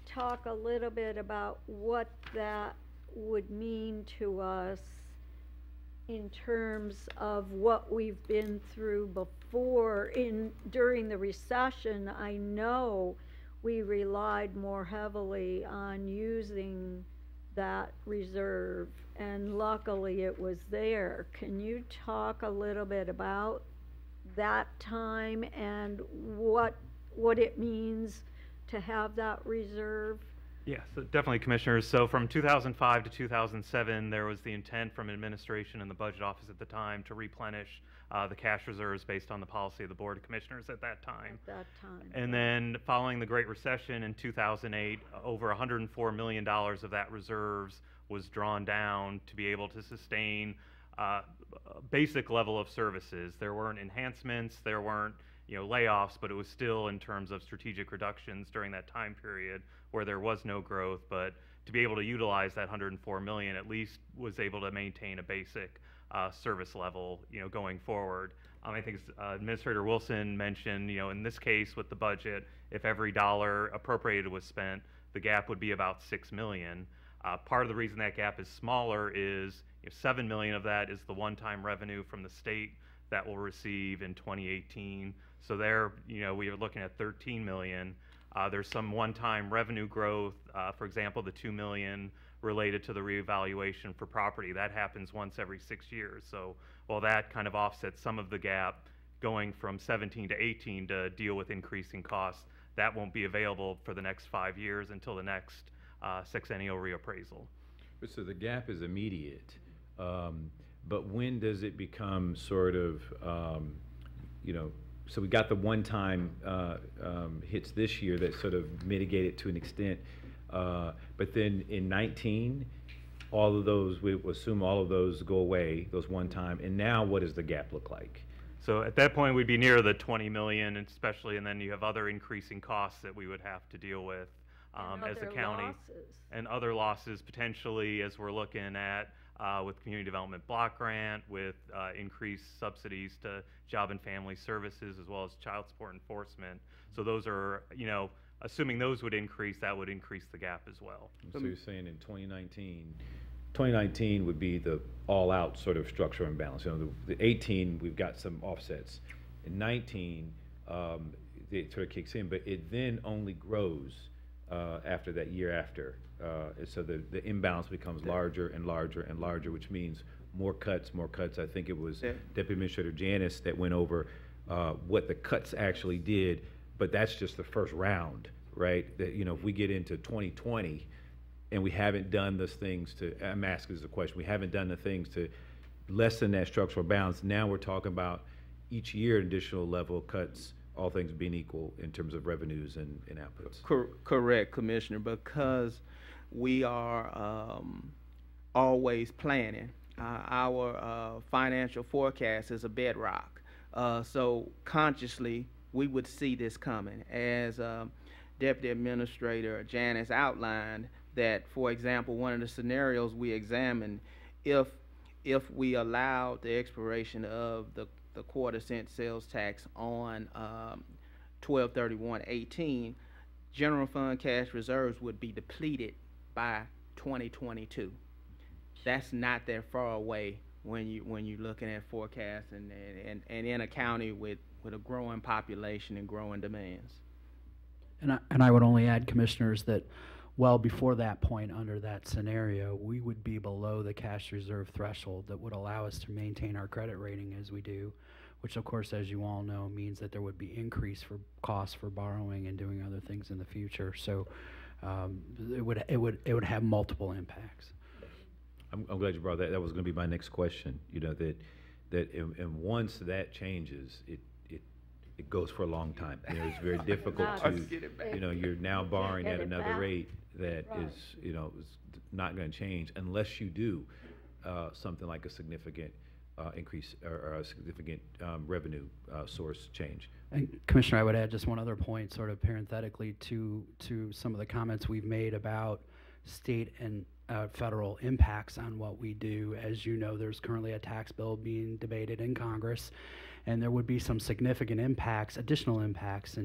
talk a little bit about what that would mean to us in terms of what we've been through before. During the recession, I know we relied more heavily on using that reserve, and luckily it was there. Can you talk a little bit about that time and what it means to have that reserve? Yeah, so definitely, Commissioners. So from 2005 to 2007, there was the intent from administration and the budget office at the time to replenish the cash reserves based on the policy of the Board of Commissioners at that time. And then following the Great Recession in 2008, over $104 million of that reserves was drawn down to be able to sustain a basic level of services. There weren't enhancements, there weren't layoffs, but it was still in terms of strategic reductions during that time period where there was no growth. But to be able to utilize that $104 million, at least was able to maintain a basic service level, going forward. I think Administrator Wilson mentioned, in this case with the budget, if every dollar appropriated was spent, the gap would be about $6 million. Part of the reason that gap is smaller is $7 million of that is the one-time revenue from the state that we'll receive in 2018. So there, we are looking at $13 million. There's some one-time revenue growth, for example, the $2 million related to the reevaluation for property. That happens once every 6 years. So while that kind of offsets some of the gap going from 17 to 18 to deal with increasing costs, that won't be available for the next 5 years until the next sexennial reappraisal. So the gap is immediate, but when does it become sort of, so we got the one-time hits this year that sort of mitigate it to an extent, but then in 19, all of those, we assume all of those go away, those one-time, and now what does the gap look like? So at that point, we'd be near the 20 million, especially, and then you have other increasing costs that we would have to deal with as a county. And other losses potentially, as we're looking at with Community Development Block Grant, with increased subsidies to Job and Family Services, as well as child support enforcement. So those are, assuming those would increase, that would increase the gap as well. So you're saying in 2019 would be the all-out sort of structural imbalance. The 18, we've got some offsets. In 19, it sort of kicks in, but it then only grows after that year after. So the imbalance becomes larger and larger and larger, which means more cuts, more cuts. I think it was Deputy Administrator Janice that went over what the cuts actually did, but that's just the first round, right? That, if we get into 2020 and we haven't done those things to, I'm asking this a question, we haven't done the things to lessen that structural balance. Now we're talking about each year additional level cuts, all things being equal in terms of revenues and outputs. Correct, Commissioner, because we are always planning. Our financial forecast is a bedrock. So consciously, we would see this coming. As Deputy Administrator Janice outlined, that, for example, one of the scenarios we examined, if we allowed the expiration of the quarter-cent sales tax on 12/31/18, general fund cash reserves would be depleted by 2022. That's not that far away when you're looking at forecasts and in a county with a growing population and growing demands. And I would only add, Commissioners, that well before that point, under that scenario, we would be below the cash reserve threshold that would allow us to maintain our credit rating as we do, which of course, as you all know, means that there would be increase for costs for borrowing and doing other things in the future. So it would have multiple impacts. I'm glad you brought that. That was going to be my next question. You know, and once that changes, it goes for a long time. You know, it's very difficult to, you know, you're now borrowing at another rate that is, you know, is not going to change unless you do something like a significant increase or a significant revenue source change. And Commissioner, I would add just one other point, sort of parenthetically, to some of the comments we've made about state and federal impacts on what we do. As you know, there's currently a tax bill being debated in Congress, and there would be some significant impacts, additional impacts,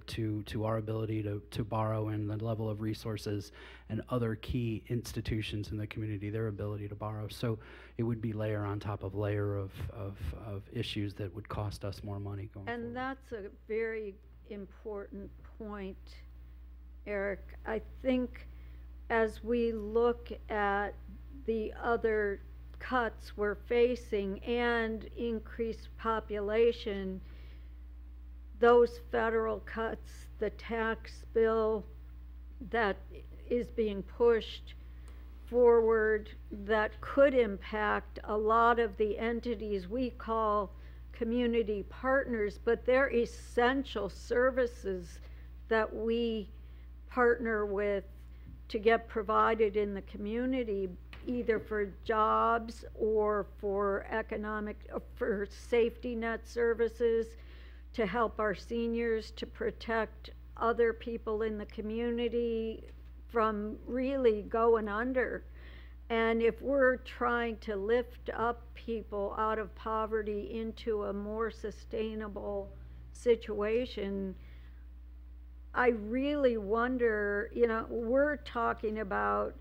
to our ability to borrow and the level of resources and other key institutions in the community, their ability to borrow. So it would be layer on top of layer of issues that would cost us more money going forward. And that's a very important point, Eric. I think as we look at the other cuts we're facing and increased population, those federal cuts, the tax bill that is being pushed forward that could impact a lot of the entities we call community partners, but they're essential services that we partner with to get provided in the community, either for jobs or for for safety net services, to help our seniors, to protect other people in the community from really going under. And if we're trying to lift up people out of poverty into a more sustainable situation, I really wonder, you know, we're talking about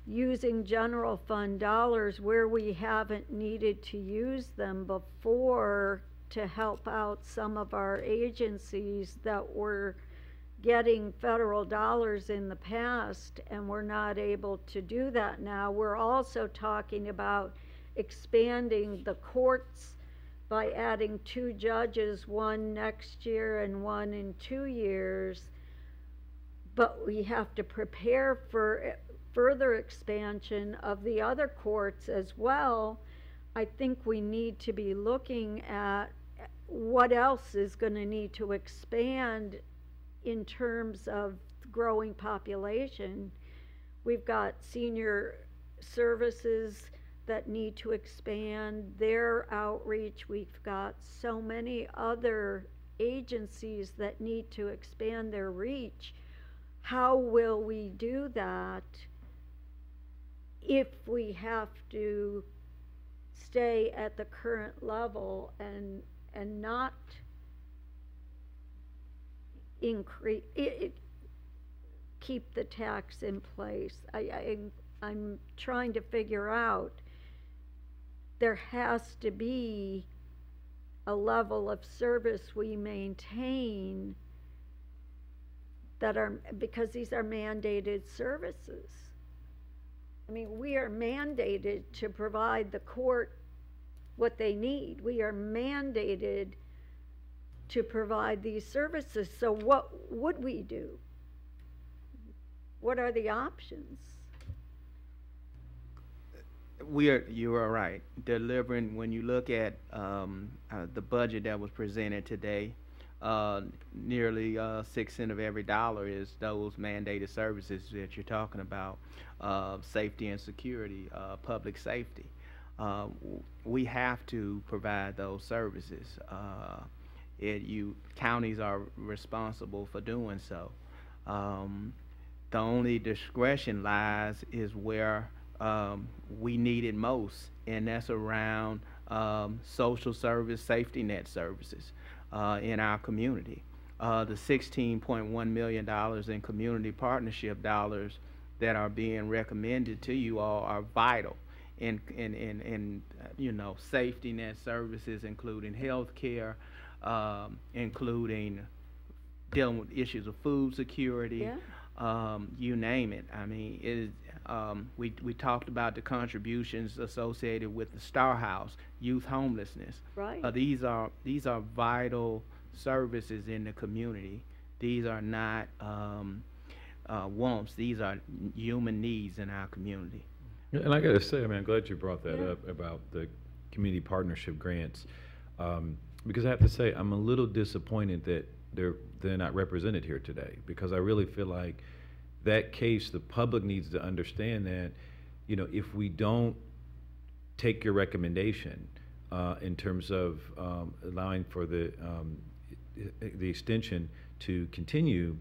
using general fund dollars where we haven't needed to use them before to help out some of our agencies that were getting federal dollars in the past, and we're not able to do that now. We're also talking about expanding the courts by adding 2 judges, one next year and one in 2 years, but we have to prepare for further expansion of the other courts as well. I think we need to be looking at what else is going to need to expand in terms of growing population. We've got senior services that need to expand their outreach. We've got so many other agencies that need to expand their reach. How will we do that if we have to stay at the current level and not increase keep the tax in place? I'm trying to figure out, there has to be a level of service we maintain that are, because these are mandated services. I mean, we are mandated to provide the court what they need. We are mandated to provide these services. So what would we do? What are the options? You are right. Delivering, when you look at the budget that was presented today, nearly 6 cents of every dollar is those mandated services that you're talking about, safety and security, public safety. We have to provide those services. counties are responsible for doing so. The only discretion lies is where we need it most, and that's around social service, safety net services in our community. The $16.1 million in community partnership dollars that are being recommended to you all are vital in safety net services, including health care, including dealing with issues of food security, you name it. I mean, it is, we talked about the contributions associated with the Star House, youth homelessness. Right. These are vital services in the community. These are not wants. These are human needs in our community. And I got to say, I mean, I'm glad you brought that up about the community partnership grants, because I have to say, I'm a little disappointed that they're not represented here today, because I really feel like that case, the public needs to understand that, if we don't take your recommendation in terms of allowing for the extension to continue,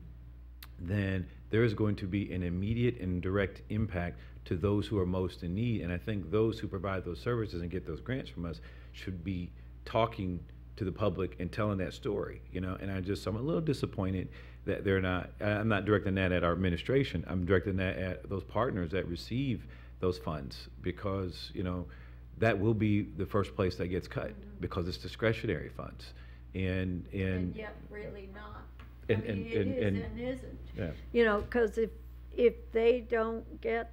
then there is going to be an immediate and direct impact to those who are most in need. And I think those who provide those services and get those grants from us should be talking to the public and telling that story, and I'm a little disappointed that they're not. I'm not directing that at our administration. I'm directing that at those partners that receive those funds, because that will be the first place that gets cut, because it's discretionary funds, and yet really not. And it is and isn't. Yeah. Because if they don't get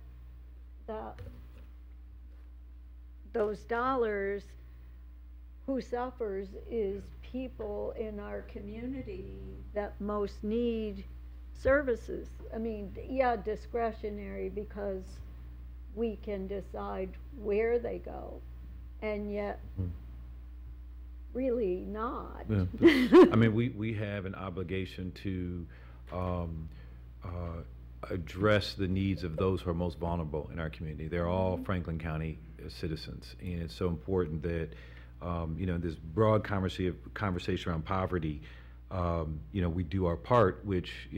those dollars, who suffers is people in our community that most need services. I mean, discretionary, because we can decide where they go, and yet really not. Yeah. I mean, we have an obligation to address the needs of those who are most vulnerable in our community. They're all Franklin County citizens, and it's so important that this broad conversation around poverty, we do our part, which,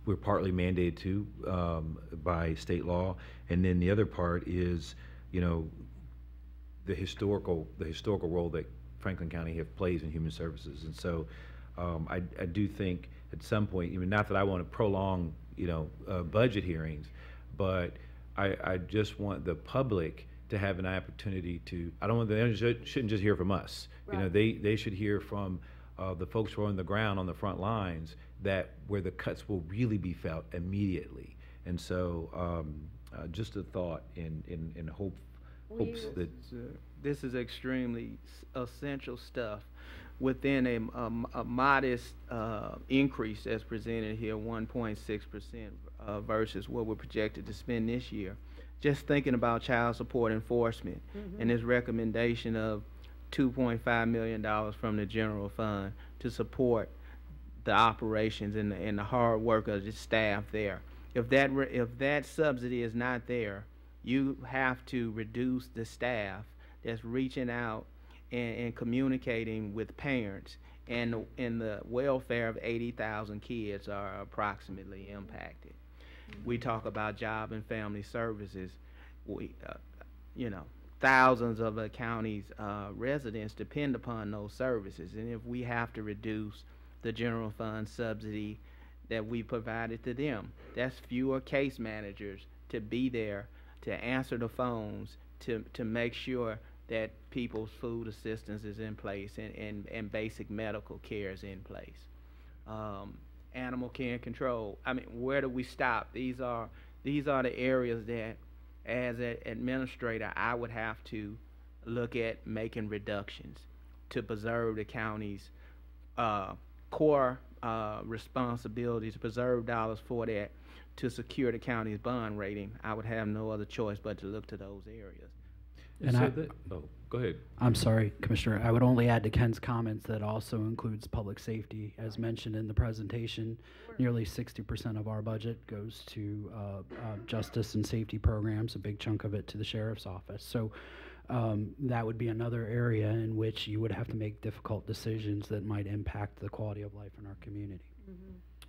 we're partly mandated to by state law. And then the other part is, the historical role that Franklin County plays in human services. And so I do think at some point, even not that I want to prolong, budget hearings, but I just want the public to have an opportunity to, I don't want, they shouldn't just hear from us. Right. They should hear from the folks who are on the ground, on the front lines, where the cuts will really be felt immediately. And so just a thought in hopes that... This is extremely essential stuff. Within a modest increase as presented here, 1.6% versus what we're projected to spend this year. Just thinking about child support enforcement and this recommendation of $2.5 million from the general fund to support the operations and the hard work of the staff there. If that subsidy is not there, you have to reduce the staff that's reaching out and communicating with parents, and the welfare of 80,000 kids are approximately impacted. We talk about job and family services. Thousands of the county's residents depend upon those services, and if we have to reduce the general fund subsidy that we provided to them, that's fewer case managers to be there to answer the phones, to make sure that people's food assistance is in place and basic medical care is in place. Animal care and control. I mean, where do we stop? These are the areas that, as an administrator, I would have to look at making reductions to preserve the county's core responsibility, to preserve dollars for that, to secure the county's bond rating. I would have no other choice but to look to those areas. And go ahead. I'm sorry, Commissioner. I would only add to Ken's comments that also includes public safety. As mentioned in the presentation, nearly 60% of our budget goes to justice and safety programs, a big chunk of it to the sheriff's office. So that would be another area in which you would have to make difficult decisions that might impact the quality of life in our community.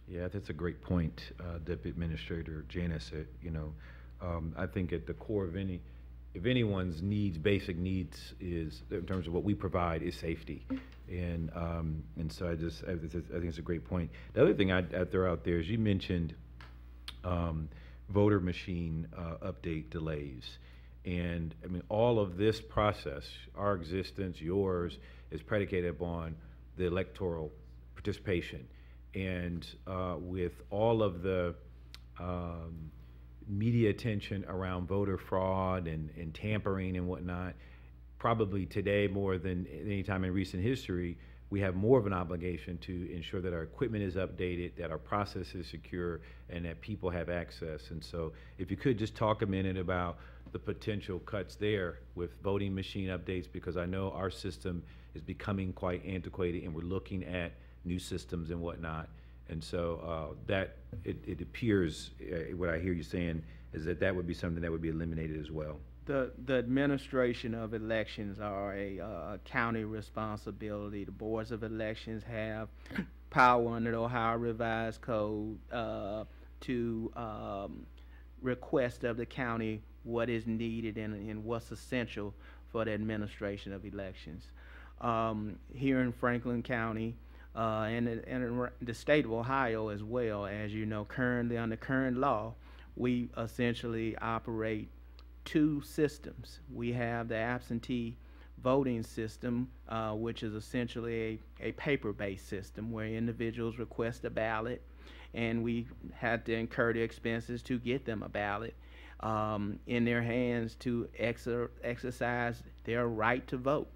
Yeah, that's a great point, Deputy Administrator Janice. I think at the core of if anyone's needs, basic needs, is in terms of what we provide, is safety, and so I think it's a great point. The other thing I'd throw out there is you mentioned voter machine update delays, and I mean all of this process, our existence, yours, is predicated upon the electoral participation. And with all of the media attention around voter fraud and tampering and whatnot, probably today more than any time in recent history, we have more of an obligation to ensure that our equipment is updated, that our process is secure, and that people have access. And so if you could just talk a minute about the potential cuts there with voting machine updates, because I know our system is becoming quite antiquated and we're looking at new systems and whatnot. And so it appears, what I hear you saying is that would be something that would be eliminated as well. The administration of elections are a county responsibility. The boards of elections have power under the Ohio Revised Code to request of the county what is needed and what's essential for the administration of elections. Here in Franklin County, and the state of Ohio as well, as you know, currently under current law, we essentially operate two systems. We have the absentee voting system, which is essentially a paper-based system where individuals request a ballot, and we had to incur the expenses to get them a ballot in their hands to exercise their right to vote.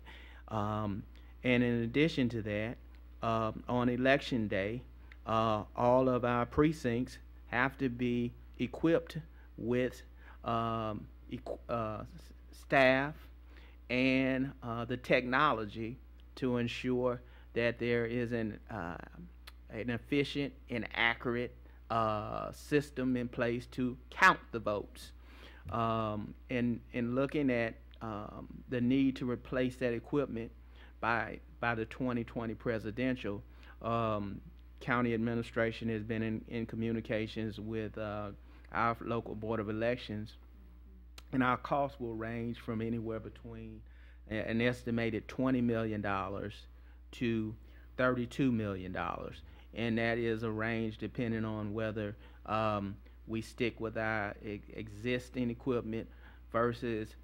And in addition to that, on election day, all of our precincts have to be equipped with staff and the technology to ensure that there is an efficient and accurate system in place to count the votes. And looking at the need to replace that equipment by the 2020 presidential, county administration has been in communications with our local board of elections, and our costs will range from anywhere between an estimated $20 million to $32 million, and that is a range depending on whether we stick with our existing equipment versus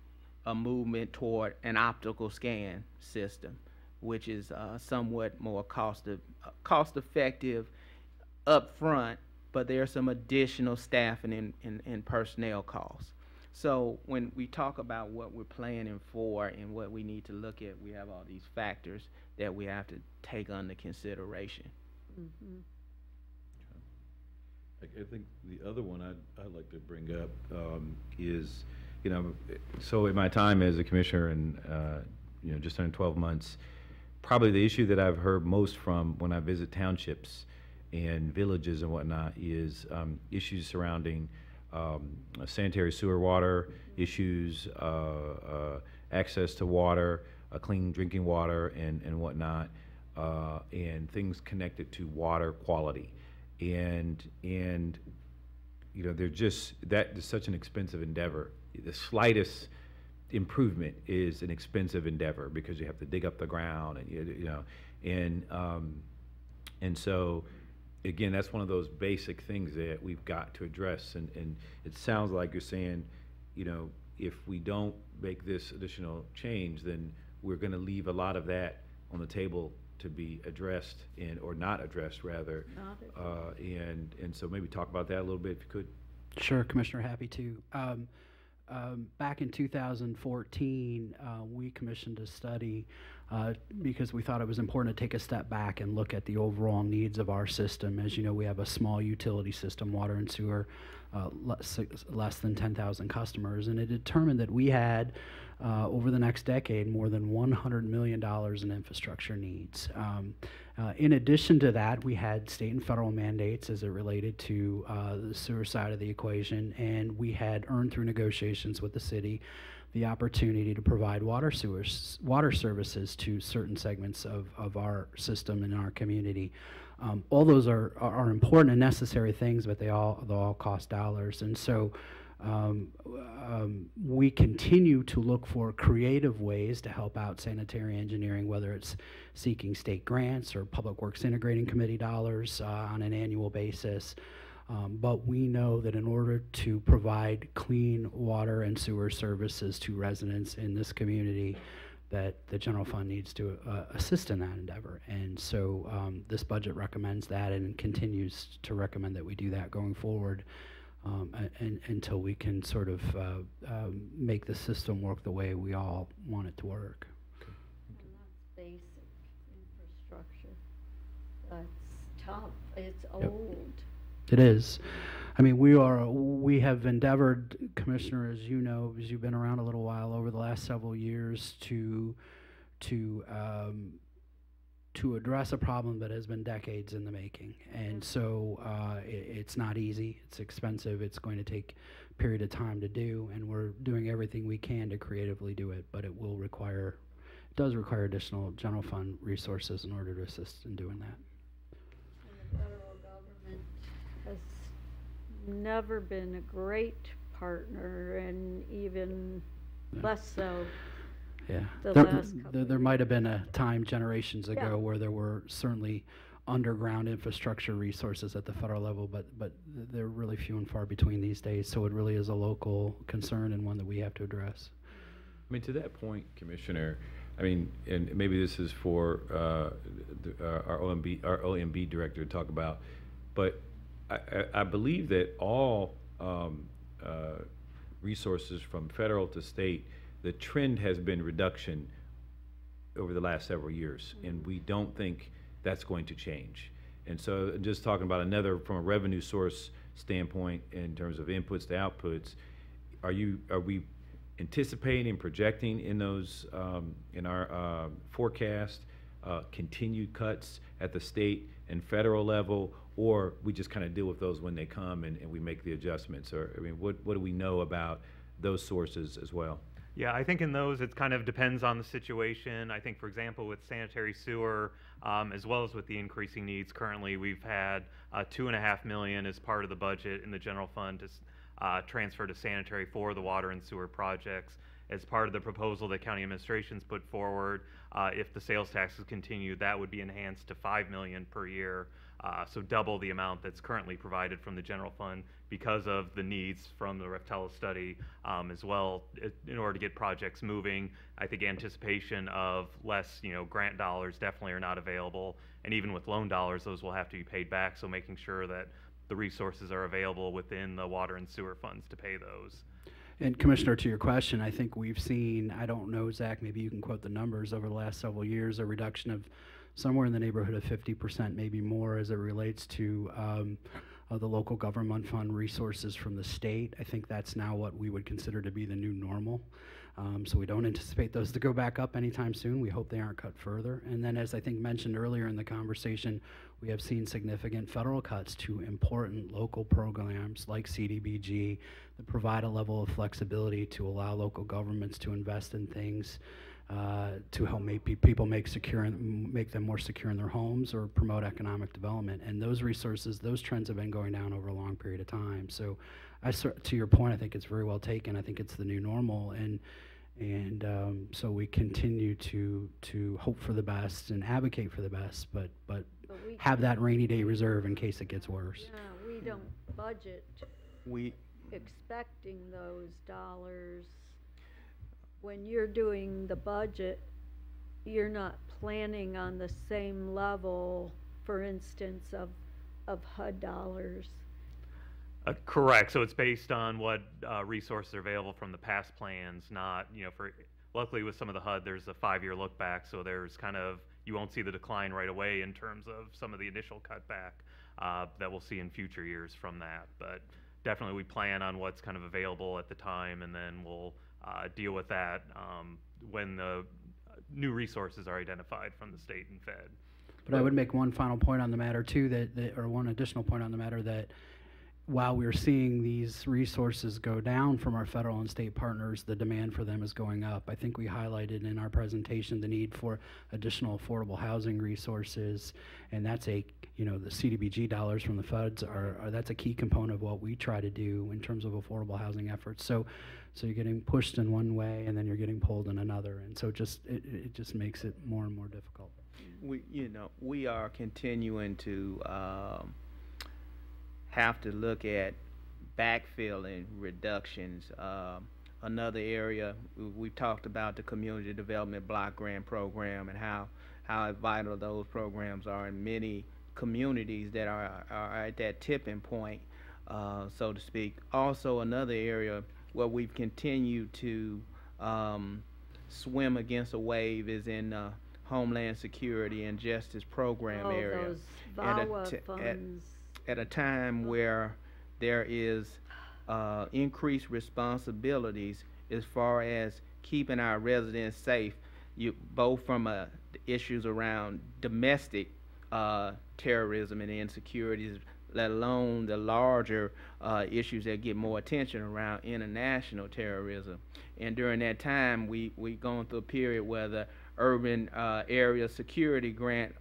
a movement toward an optical scan system, which is somewhat more cost effective up front, but there are some additional staffing and personnel costs. So when we talk about what we're planning for and what we need to look at, we have all these factors that we have to take under consideration. Mm-hmm. I think the other one I'd like to bring up is, so in my time as a commissioner and, just under 12 months, probably the issue that I've heard most from when I visit townships and villages and whatnot is issues surrounding sanitary sewer water issues, access to water, clean drinking water and whatnot, and things connected to water quality. And they're just, that is such an expensive endeavor. The slightest improvement is an expensive endeavor because you have to dig up the ground and and so again, that's one of those basic things that we've got to address. And it sounds like you're saying, if we don't make this additional change, then we're going to leave a lot of that on the table to be addressed or not addressed rather. And so maybe talk about that a little bit if you could. Sure, Commissioner, happy to. Back in 2014, we commissioned a study because we thought it was important to take a step back and look at the overall needs of our system. As you know, we have a small utility system, water and sewer, less than 10,000 customers, and it determined that we had over the next decade, more than $100 million in infrastructure needs. In addition to that, we had state and federal mandates as it related to the sewer side of the equation, and we had earned through negotiations with the city the opportunity to provide water services to certain segments of our system and our community. All those are important and necessary things, but they all cost dollars, and so we continue to look for creative ways to help out sanitary engineering, whether it's seeking state grants or Public Works Integrating Committee dollars on an annual basis. But we know that in order to provide clean water and sewer services to residents in this community, that the general fund needs to assist in that endeavor. And so this budget recommends that and continues to recommend that we do that going forward. Until we can sort of make the system work the way we all want it to work. And that's basic infrastructure. That's tough. It's old. It is. I mean, we have endeavored, Commissioner, as you know, as you've been around a little while over the last several years, to address a problem that has been decades in the making. And so it's not easy, it's expensive, it's going to take a period of time to do, and we're doing everything we can to creatively do it, but it does require additional general fund resources in order to assist in doing that. And the federal government has never been a great partner, and even less so. Yeah, The there might have been a time generations ago Yeah. where there were certainly underground infrastructure resources at the federal level, but they're really few and far between these days. So it really is a local concern and one that we have to address. I mean, to that point, Commissioner, I mean, and maybe this is for our OMB director to talk about, but I believe that all resources from federal to state, the trend has been reduction over the last several years, and we don't think that's going to change. And so just talking about another, from a revenue source standpoint in terms of inputs to outputs, are we anticipating, projecting in those, in our forecast, continued cuts at the state and federal level, or we just kind of deal with those when they come and we make the adjustments? Or, I mean, what do we know about those sources as well? Yeah, I think in those it kind of depends on the situation. I think, for example, with sanitary sewer, as well as with the increasing needs currently, we've had $2.5 million as part of the budget in the general fund to transfer to sanitary for the water and sewer projects. As part of the proposal that county administration's put forward, if the sales taxes continue, that would be enhanced to $5 million per year. So double the amount that's currently provided from the general fund because of the needs from the Reftella study, as well, in order to get projects moving. I think anticipation of less, grant dollars definitely are not available, and even with loan dollars, those will have to be paid back. So making sure that the resources are available within the water and sewer funds to pay those. And Commissioner, to your question, I think we've seen, I don't know, Zach, maybe you can quote the numbers over the last several years, a reduction of somewhere in the neighborhood of 50%, maybe more, as it relates to the local government fund resources from the state. I think that's now what we would consider to be the new normal. So we don't anticipate those to go back up anytime soon. We hope they aren't cut further. And then, as I think mentioned earlier in the conversation, we have seen significant federal cuts to important local programs like CDBG that provide a level of flexibility to allow local governments to invest in things to help make people make them more secure in their homes or promote economic development. And those resources, those trends have been going down over a long period of time. So to your point, I think it's very well taken. I think it's the new normal, and so we continue to hope for the best and advocate for the best, but have that rainy day reserve in case it gets worse. Yeah, we don't budget expecting those dollars. When you're doing the budget, you're not planning on the same level, for instance, of HUD dollars. Correct. So it's based on what resources are available from the past plans, not, luckily with some of the HUD, there's a 5-year look back, so there's kind of, you won't see the decline right away in terms of some of the initial cutback that we'll see in future years from that. But definitely we plan on what's kind of available at the time, and then we'll deal with that when the new resources are identified from the state and Fed. But I would make one final point on the matter too, or one additional point on the matter, that while we're seeing these resources go down from our federal and state partners, the demand for them is going up. I think we highlighted in our presentation the need for additional affordable housing resources, and that's the CDBG dollars from the feds that's a key component of what we try to do in terms of affordable housing efforts. So you're getting pushed in one way and then you're getting pulled in another, and so it just makes it more and more difficult. We are continuing to have to look at backfilling reductions. Another area, we've talked about the Community Development Block Grant Program and how vital those programs are in many communities that are at that tipping point, so to speak. Also, another area where we've continued to swim against a wave is in Homeland Security and Justice Program area. Those VAWA funds. At a time where there is increased responsibilities as far as keeping our residents safe, both from issues around domestic terrorism and insecurities, let alone the larger issues that get more attention around international terrorism. And during that time, we gone through a period where the urban area security grant,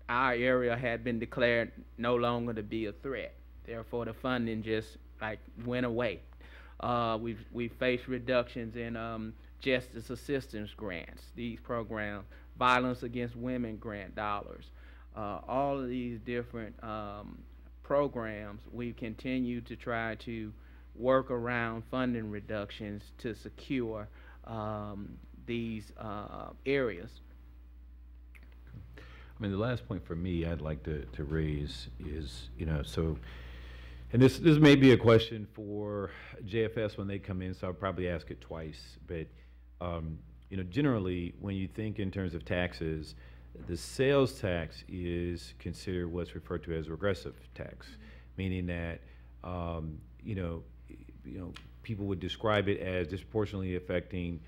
our area had been declared no longer to be a threat. Therefore, the funding just went away. We've faced reductions in justice assistance grants, these programs, violence against women grant dollars. All of these different programs, we continue to try to work around funding reductions to secure these areas. I mean, the last point for me I'd like to raise is, and this may be a question for JFS when they come in, so I'll probably ask it twice, but, generally, when you think in terms of taxes, the sales tax is considered what's referred to as regressive tax, meaning that, people would describe it as disproportionately affecting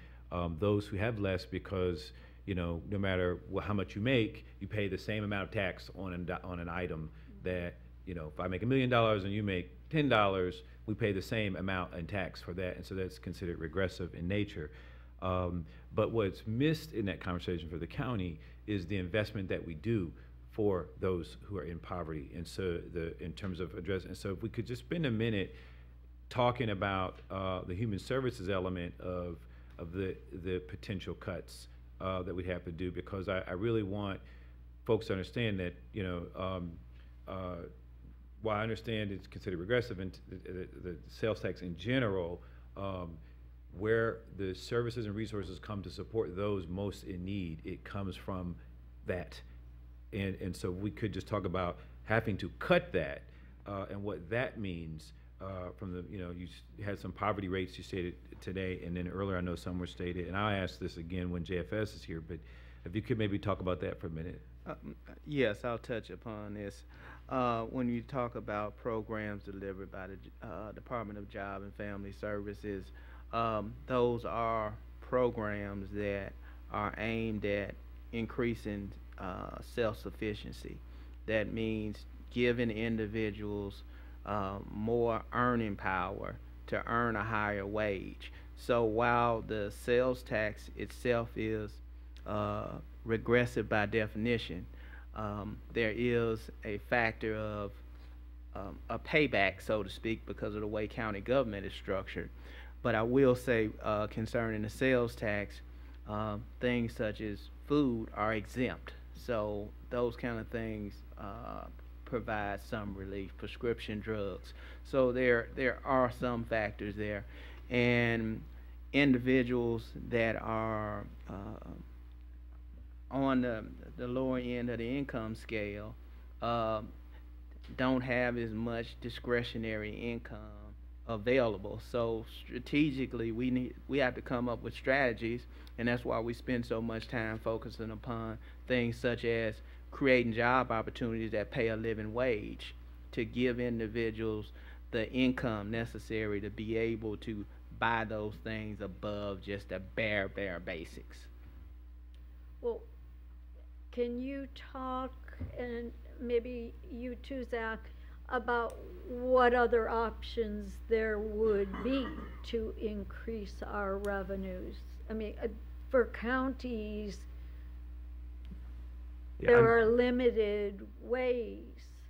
those who have less because, no matter how much you make, you pay the same amount of tax on an item that, if I make $1 million and you make $10, we pay the same amount in tax for that, and so that's considered regressive in nature. But what's missed in that conversation for the county is the investment that we do for those who are in poverty, and so in terms of address. And so if we could just spend a minute talking about the human services element of the potential cuts that we have to do, because I really want folks to understand that, while I understand it's considered regressive and the sales tax in general, where the services and resources come to support those most in need, it comes from that. And so we could just talk about having to cut that and what that means from the, you had some poverty rates you stated today, and then earlier I know some were stated, and I'll ask this again when JFS is here, but if you could maybe talk about that for a minute. Yes, I'll touch upon this. When you talk about programs delivered by the Department of Job and Family Services, those are programs that are aimed at increasing self-sufficiency. That means giving individuals more earning power to earn a higher wage. So while the sales tax itself is regressive by definition, there is a factor of a payback, so to speak, because of the way county government is structured. But I will say, concerning the sales tax, things such as food are exempt. So those kind of things provide some relief, prescription drugs. So there are some factors there. And individuals that are on the lower end of the income scale don't have as much discretionary income available. So strategically, we have to come up with strategies, and that's why we spend so much time focusing upon things such as creating job opportunities that pay a living wage to give individuals the income necessary to be able to buy those things above just the bare basics. Well, can you talk, and maybe you too, Zach, about what other options there would be to increase our revenues? I mean, for counties, Yeah, there are limited ways.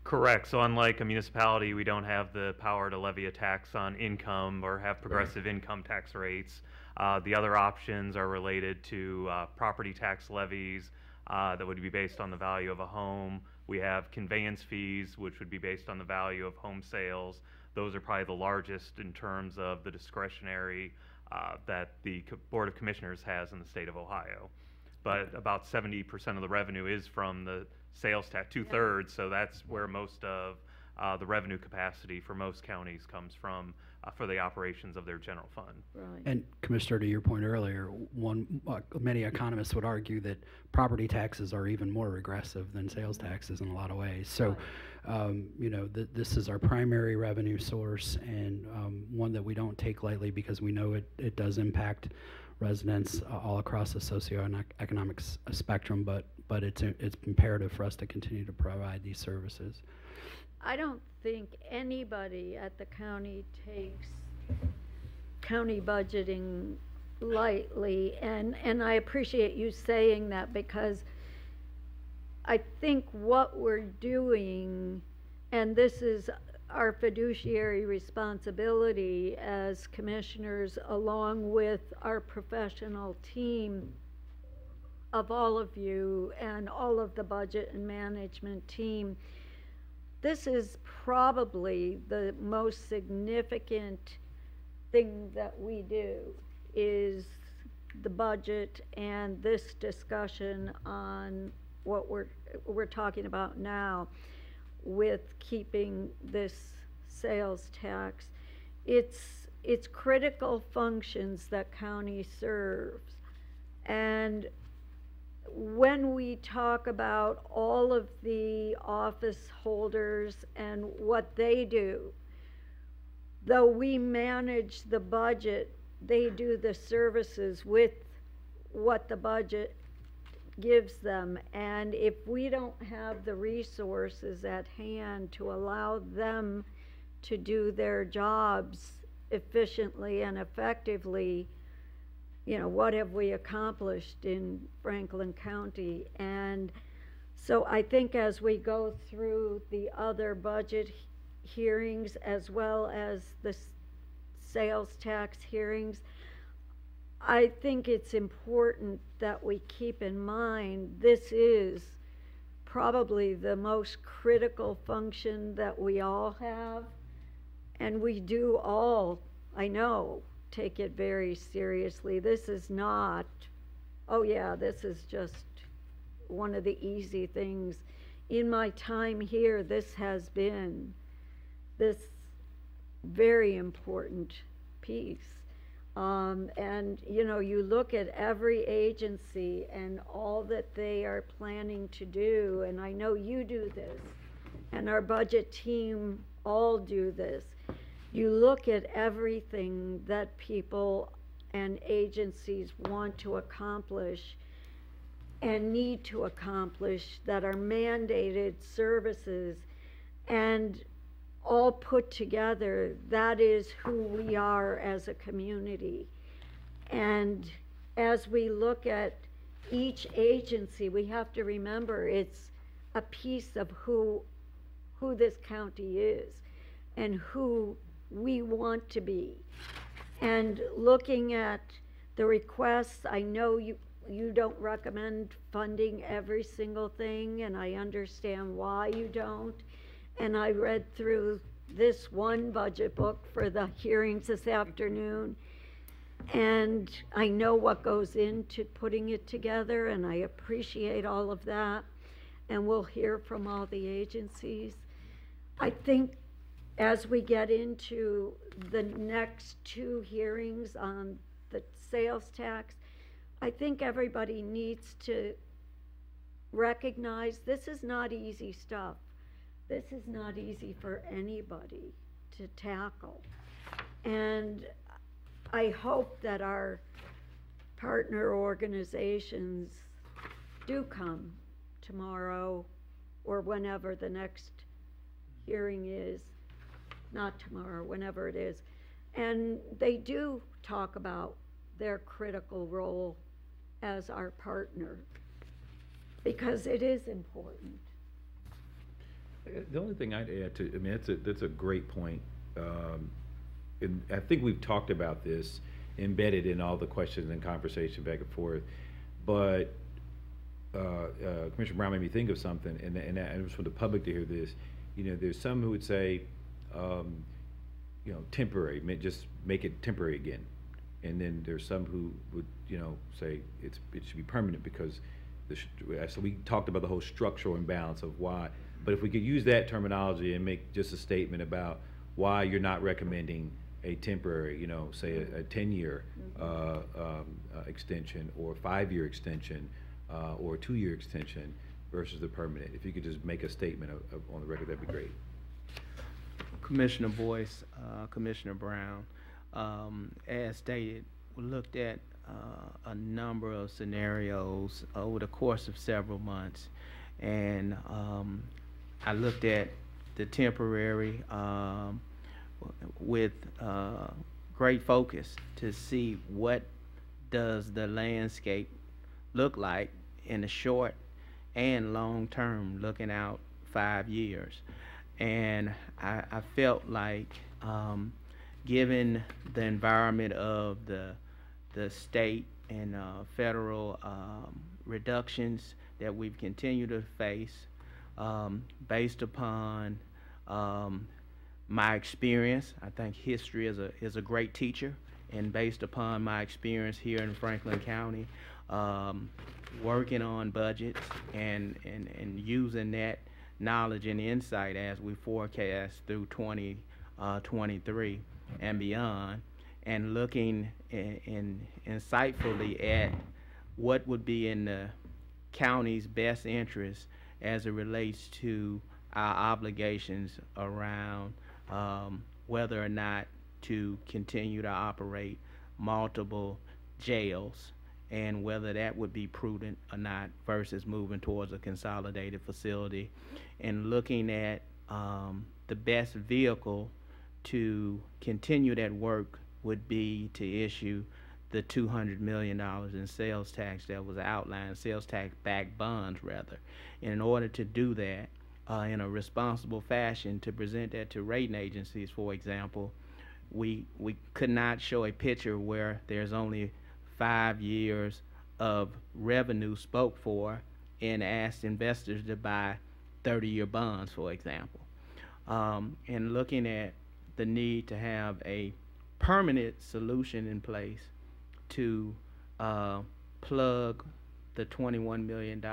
Correct. So unlike a municipality, we don't have the power to levy a tax on income or have progressive income tax rates. The other options are related to property tax levies that would be based on the value of a home. We have conveyance fees, which would be based on the value of home sales. Those are probably the largest in terms of the discretionary that the Board of Commissioners has in the state of Ohio. But about 70% of the revenue is from the sales tax, 2/3, so that's where most of the revenue capacity for most counties comes from for the operations of their general fund. Right. And Commissioner, to your point earlier, many economists would argue that property taxes are even more regressive than sales taxes in a lot of ways. So, you know, this is our primary revenue source, and one that we don't take lightly because we know it does impact residents all across the socioeconomic spectrum, but it's imperative for us to continue to provide these services. I don't think anybody at the county takes county budgeting lightly, and I appreciate you saying that, because I think what we're doing, and this is our fiduciary responsibility as commissioners, along with our professional team of all of you and all of the budget and management team, this is probably the most significant thing that we do, is the budget and this discussion on what we're talking about now with keeping this sales tax. It's critical functions that county serves. And when we talk about all of the office holders and what they do, though we manage the budget, they do the services with what the budget gives them. And if we don't have the resources at hand to allow them to do their jobs efficiently and effectively, you know, what have we accomplished in Franklin County? And so I think as we go through the other budget hearings as well as the sales tax hearings, I think it's important that we keep in mind this is probably the most critical function that we all have, and we do all, I know, take it very seriously. This is not, oh yeah, this is just one of the easy things. In my time here, this has been this very important piece. And you know, you look at every agency and all that they are planning to do, and I know you do this, and our budget team all do this. You look at everything that people and agencies want to accomplish and need to accomplish that are mandated services, and all put together, that is who we are as a community. And as we look at each agency, we have to remember it's a piece of who this county is and who we want to be. And looking at the requests, I know you don't recommend funding every single thing, and I understand why you don't. And I read through this one budget book for the hearings this afternoon, and I know what goes into putting it together, and I appreciate all of that, and we'll hear from all the agencies. I think as we get into the next two hearings on the sales tax, I think everybody needs to recognize this is not easy stuff. This is not easy for anybody to tackle. And I hope that our partner organizations do come tomorrow or whenever the next hearing is, not tomorrow, whenever it is. And they do talk about their critical role as our partner, because it is important. The only thing I'd add to, I mean, that's a great point. And I think we've talked about this embedded in all the questions and conversation back and forth. But Commissioner Brown made me think of something, and it was for the public to hear this. You know, there's some who would say, you know, temporary, just make it temporary again. And then there's some who would, you know, say it should be permanent because so we talked about the whole structural imbalance of why. But if we could use that terminology and make just a statement about why you're not recommending a temporary, you know, say a 10-year extension or 5-year extension or a 2-year extension versus the permanent. If you could just make a statement on the record, that'd be great. Commissioner Boyce, Commissioner Brown, as stated, we looked at a number of scenarios over the course of several months, and I looked at the temporary with great focus to see what does the landscape look like in the short and long term, looking out 5 years. And I felt like given the environment of the state and federal reductions that we've continued to face, based upon my experience, I think history is a great teacher, and based upon my experience here in Franklin County, working on budgets and using that knowledge and insight as we forecast through 2023 and beyond, and looking insightfully at what would be in the county's best interest as it relates to our obligations around whether or not to continue to operate multiple jails, and whether that would be prudent or not versus moving towards a consolidated facility, and looking at the best vehicle to continue that work would be to issue the $200 million in sales tax that was outlined, sales tax backed bonds rather. And in order to do that in a responsible fashion, to present that to rating agencies, for example, we could not show a picture where there's only 5 years of revenue spoke for and asked investors to buy 30-year bonds, for example. And looking at the need to have a permanent solution in place to plug the $21 million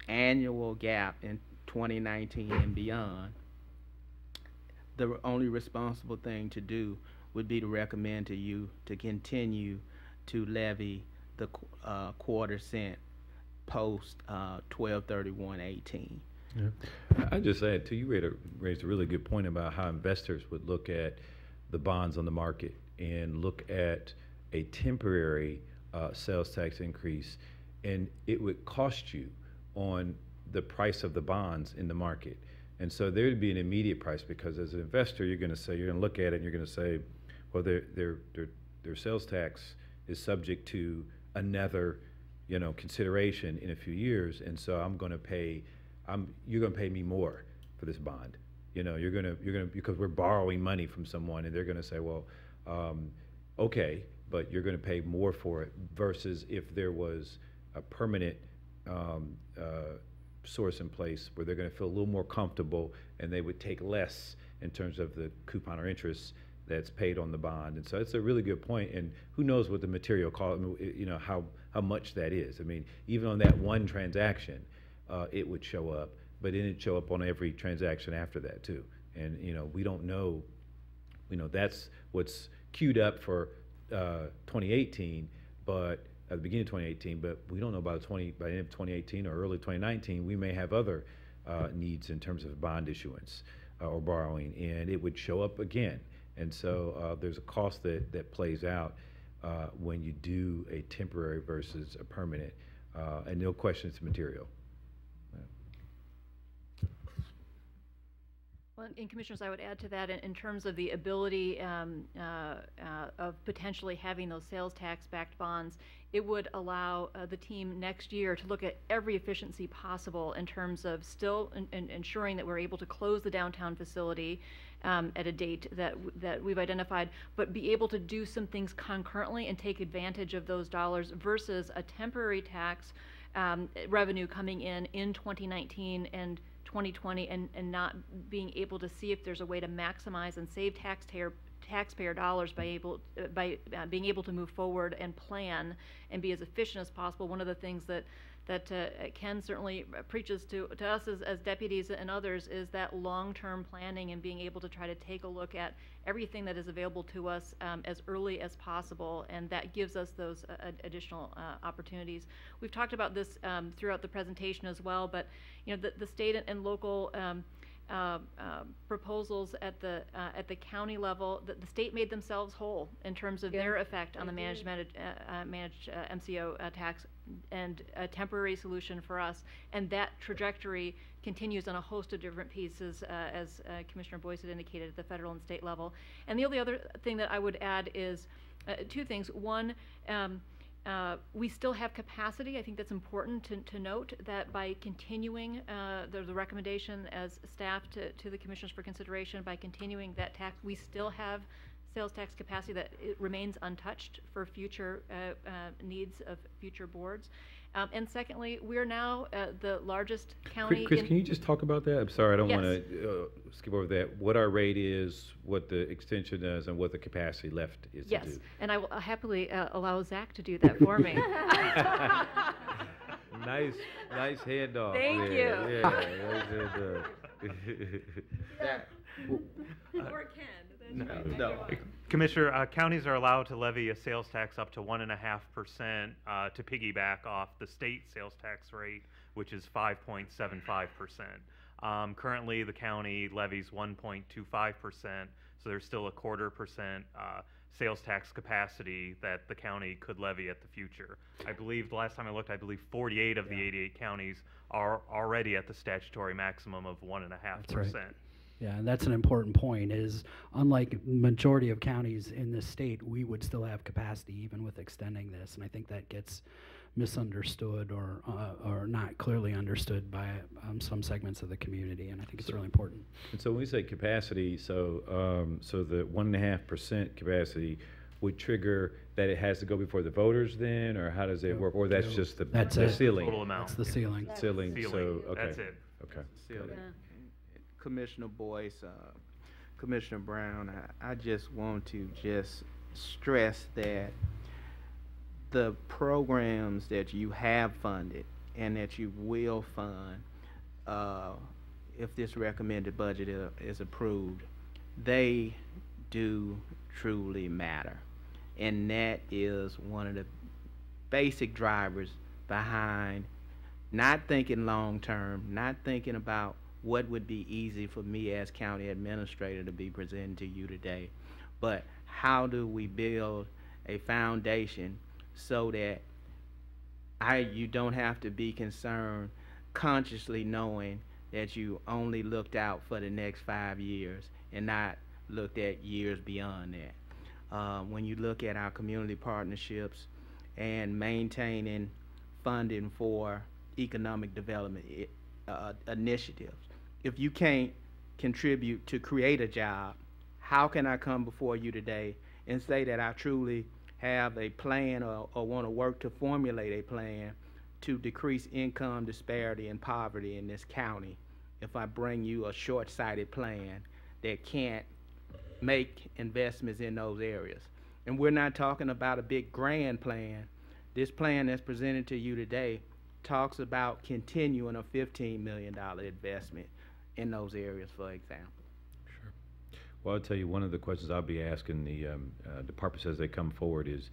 annual gap in 2019 and beyond, the only responsible thing to do would be to recommend to you to continue to levy the quarter cent post 12/31/18. Yeah. I just add too, you raised a really good point about how investors would look at the bonds on the market and look at a temporary sales tax increase, and it would cost you on the price of the bonds in the market. And so there would be an immediate price, because as an investor, you're going to look at it and you're going to say, well, their sales tax is subject to another, you know, consideration in a few years, and so you're going to pay me more for this bond. You know, you're going to because we're borrowing money from someone, and they're going to say, well, okay, but you're going to pay more for it, versus if there was a permanent source in place where they're going to feel a little more comfortable, and they would take less in terms of the coupon or interest that's paid on the bond. And so it's a really good point, and who knows what the material cost, you know, how much that is. I mean, even on that one transaction, it would show up, but then it'd show up on every transaction after that too. And, you know, we don't know, you know, that's what's queued up for 2018, but at the beginning of 2018, but we don't know about by the end of 2018 or early 2019, we may have other needs in terms of bond issuance or borrowing, and it would show up again. And so there's a cost that plays out when you do a temporary versus a permanent, and no question it's material. Well, and Commissioners, I would add to that in terms of the ability of potentially having those sales tax-backed bonds, it would allow the team next year to look at every efficiency possible in terms of still ensuring that we're able to close the downtown facility at a date that we've identified, but be able to do some things concurrently and take advantage of those dollars versus a temporary tax revenue coming in 2019 and 2020 and not being able to see if there's a way to maximize and save taxpayer dollars by being able to move forward and plan and be as efficient as possible. One of the things that Ken certainly preaches to us as deputies and others is that long-term planning and being able to try to take a look at everything that is available to us as early as possible, and that gives us those additional opportunities. We've talked about this throughout the presentation as well, but you know, the state and local proposals at the county level, the state made themselves whole in terms of their effect on the managed MCO tax, and a temporary solution for us, and that trajectory continues on a host of different pieces, as Commissioner Boyce had indicated, at the federal and state level. And the only other thing that I would add is two things. One, we still have capacity. I think that's important to note that by continuing the recommendation as staff to the commissioners for consideration, by continuing that tax, we still have sales tax capacity that it remains untouched for future needs of future boards. And secondly, we are now the largest county. Chris, can you just talk about that? I'm sorry, I don't want to skip over that. What our rate is, what the extension is, and what the capacity left is to do. Yes, and I will happily allow Zach to do that for me. Nice handoff. Thank you. Yeah, nice handoff. Or Ken. No. Commissioner, counties are allowed to levy a sales tax up to 1.5% to piggyback off the state sales tax rate, which is 5.75%. Currently, the county levies 1.25%, so there's still a 0.25% sales tax capacity that the county could levy at the future. I believe the last time I looked, I believe 48 of the 88 counties are already at the statutory maximum of 1.5%. That's right. Yeah, and that's an important point, is unlike majority of counties in this state, we would still have capacity even with extending this, and I think that gets misunderstood or not clearly understood by some segments of the community, and I think it's really important. And so when we say capacity, so the 1.5% capacity would trigger that it has to go before the voters then, or how does it work? Or that's just the ceiling? Total amount. That's the ceiling. Ceiling, so, okay. That's it. Okay. Commissioner Boyce, Commissioner Brown, I just want to stress that the programs that you have funded and that you will fund, if this recommended budget is approved, they do truly matter. And that is one of the basic drivers behind not thinking long-term, not thinking about what would be easy for me as county administrator to be presenting to you today, but how do we build a foundation so that you don't have to be concerned consciously knowing that you only looked out for the next 5 years and not looked at years beyond that. When you look at our community partnerships and maintaining funding for economic development initiatives, if you can't contribute to create a job, how can I come before you today and say that I truly have a plan or want to work to formulate a plan to decrease income disparity and poverty in this county if I bring you a short-sighted plan that can't make investments in those areas? And we're not talking about a big grand plan. This plan that's presented to you today talks about continuing a $15 million investment in those areas, for example. Sure. Well, I'll tell you, one of the questions I'll be asking the departments as they come forward is,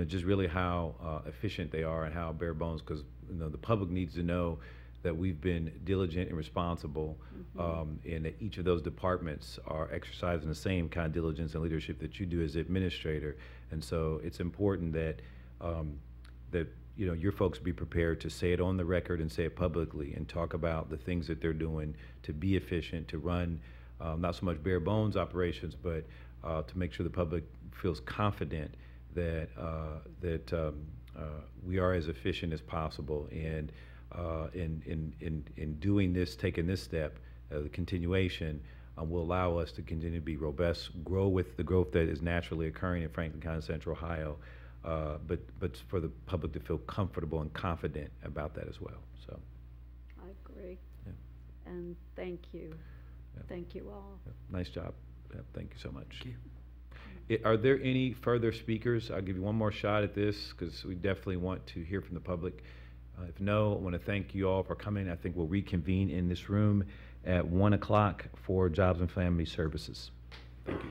just really how efficient they are and how bare bones, because the public needs to know that we've been diligent and responsible, and that each of those departments are exercising the same kind of diligence and leadership that you do as administrator. And so it's important that that your folks be prepared to say it on the record and say it publicly and talk about the things that they're doing to be efficient, to run not so much bare bones operations, but to make sure the public feels confident that we are as efficient as possible. And in doing this, taking this step, the continuation will allow us to continue to be robust, grow with the growth that is naturally occurring in Franklin County, Central Ohio, but for the public to feel comfortable and confident about that as well. So, I agree. Yeah. And thank you. Yeah. Thank you all. Yeah. Nice job. Yeah, thank you so much. Thank you. Are there any further speakers? I'll give you one more shot at this because we definitely want to hear from the public. If no, I want to thank you all for coming. I think we'll reconvene in this room at 1 o'clock for Jobs and Family Services. Thank you.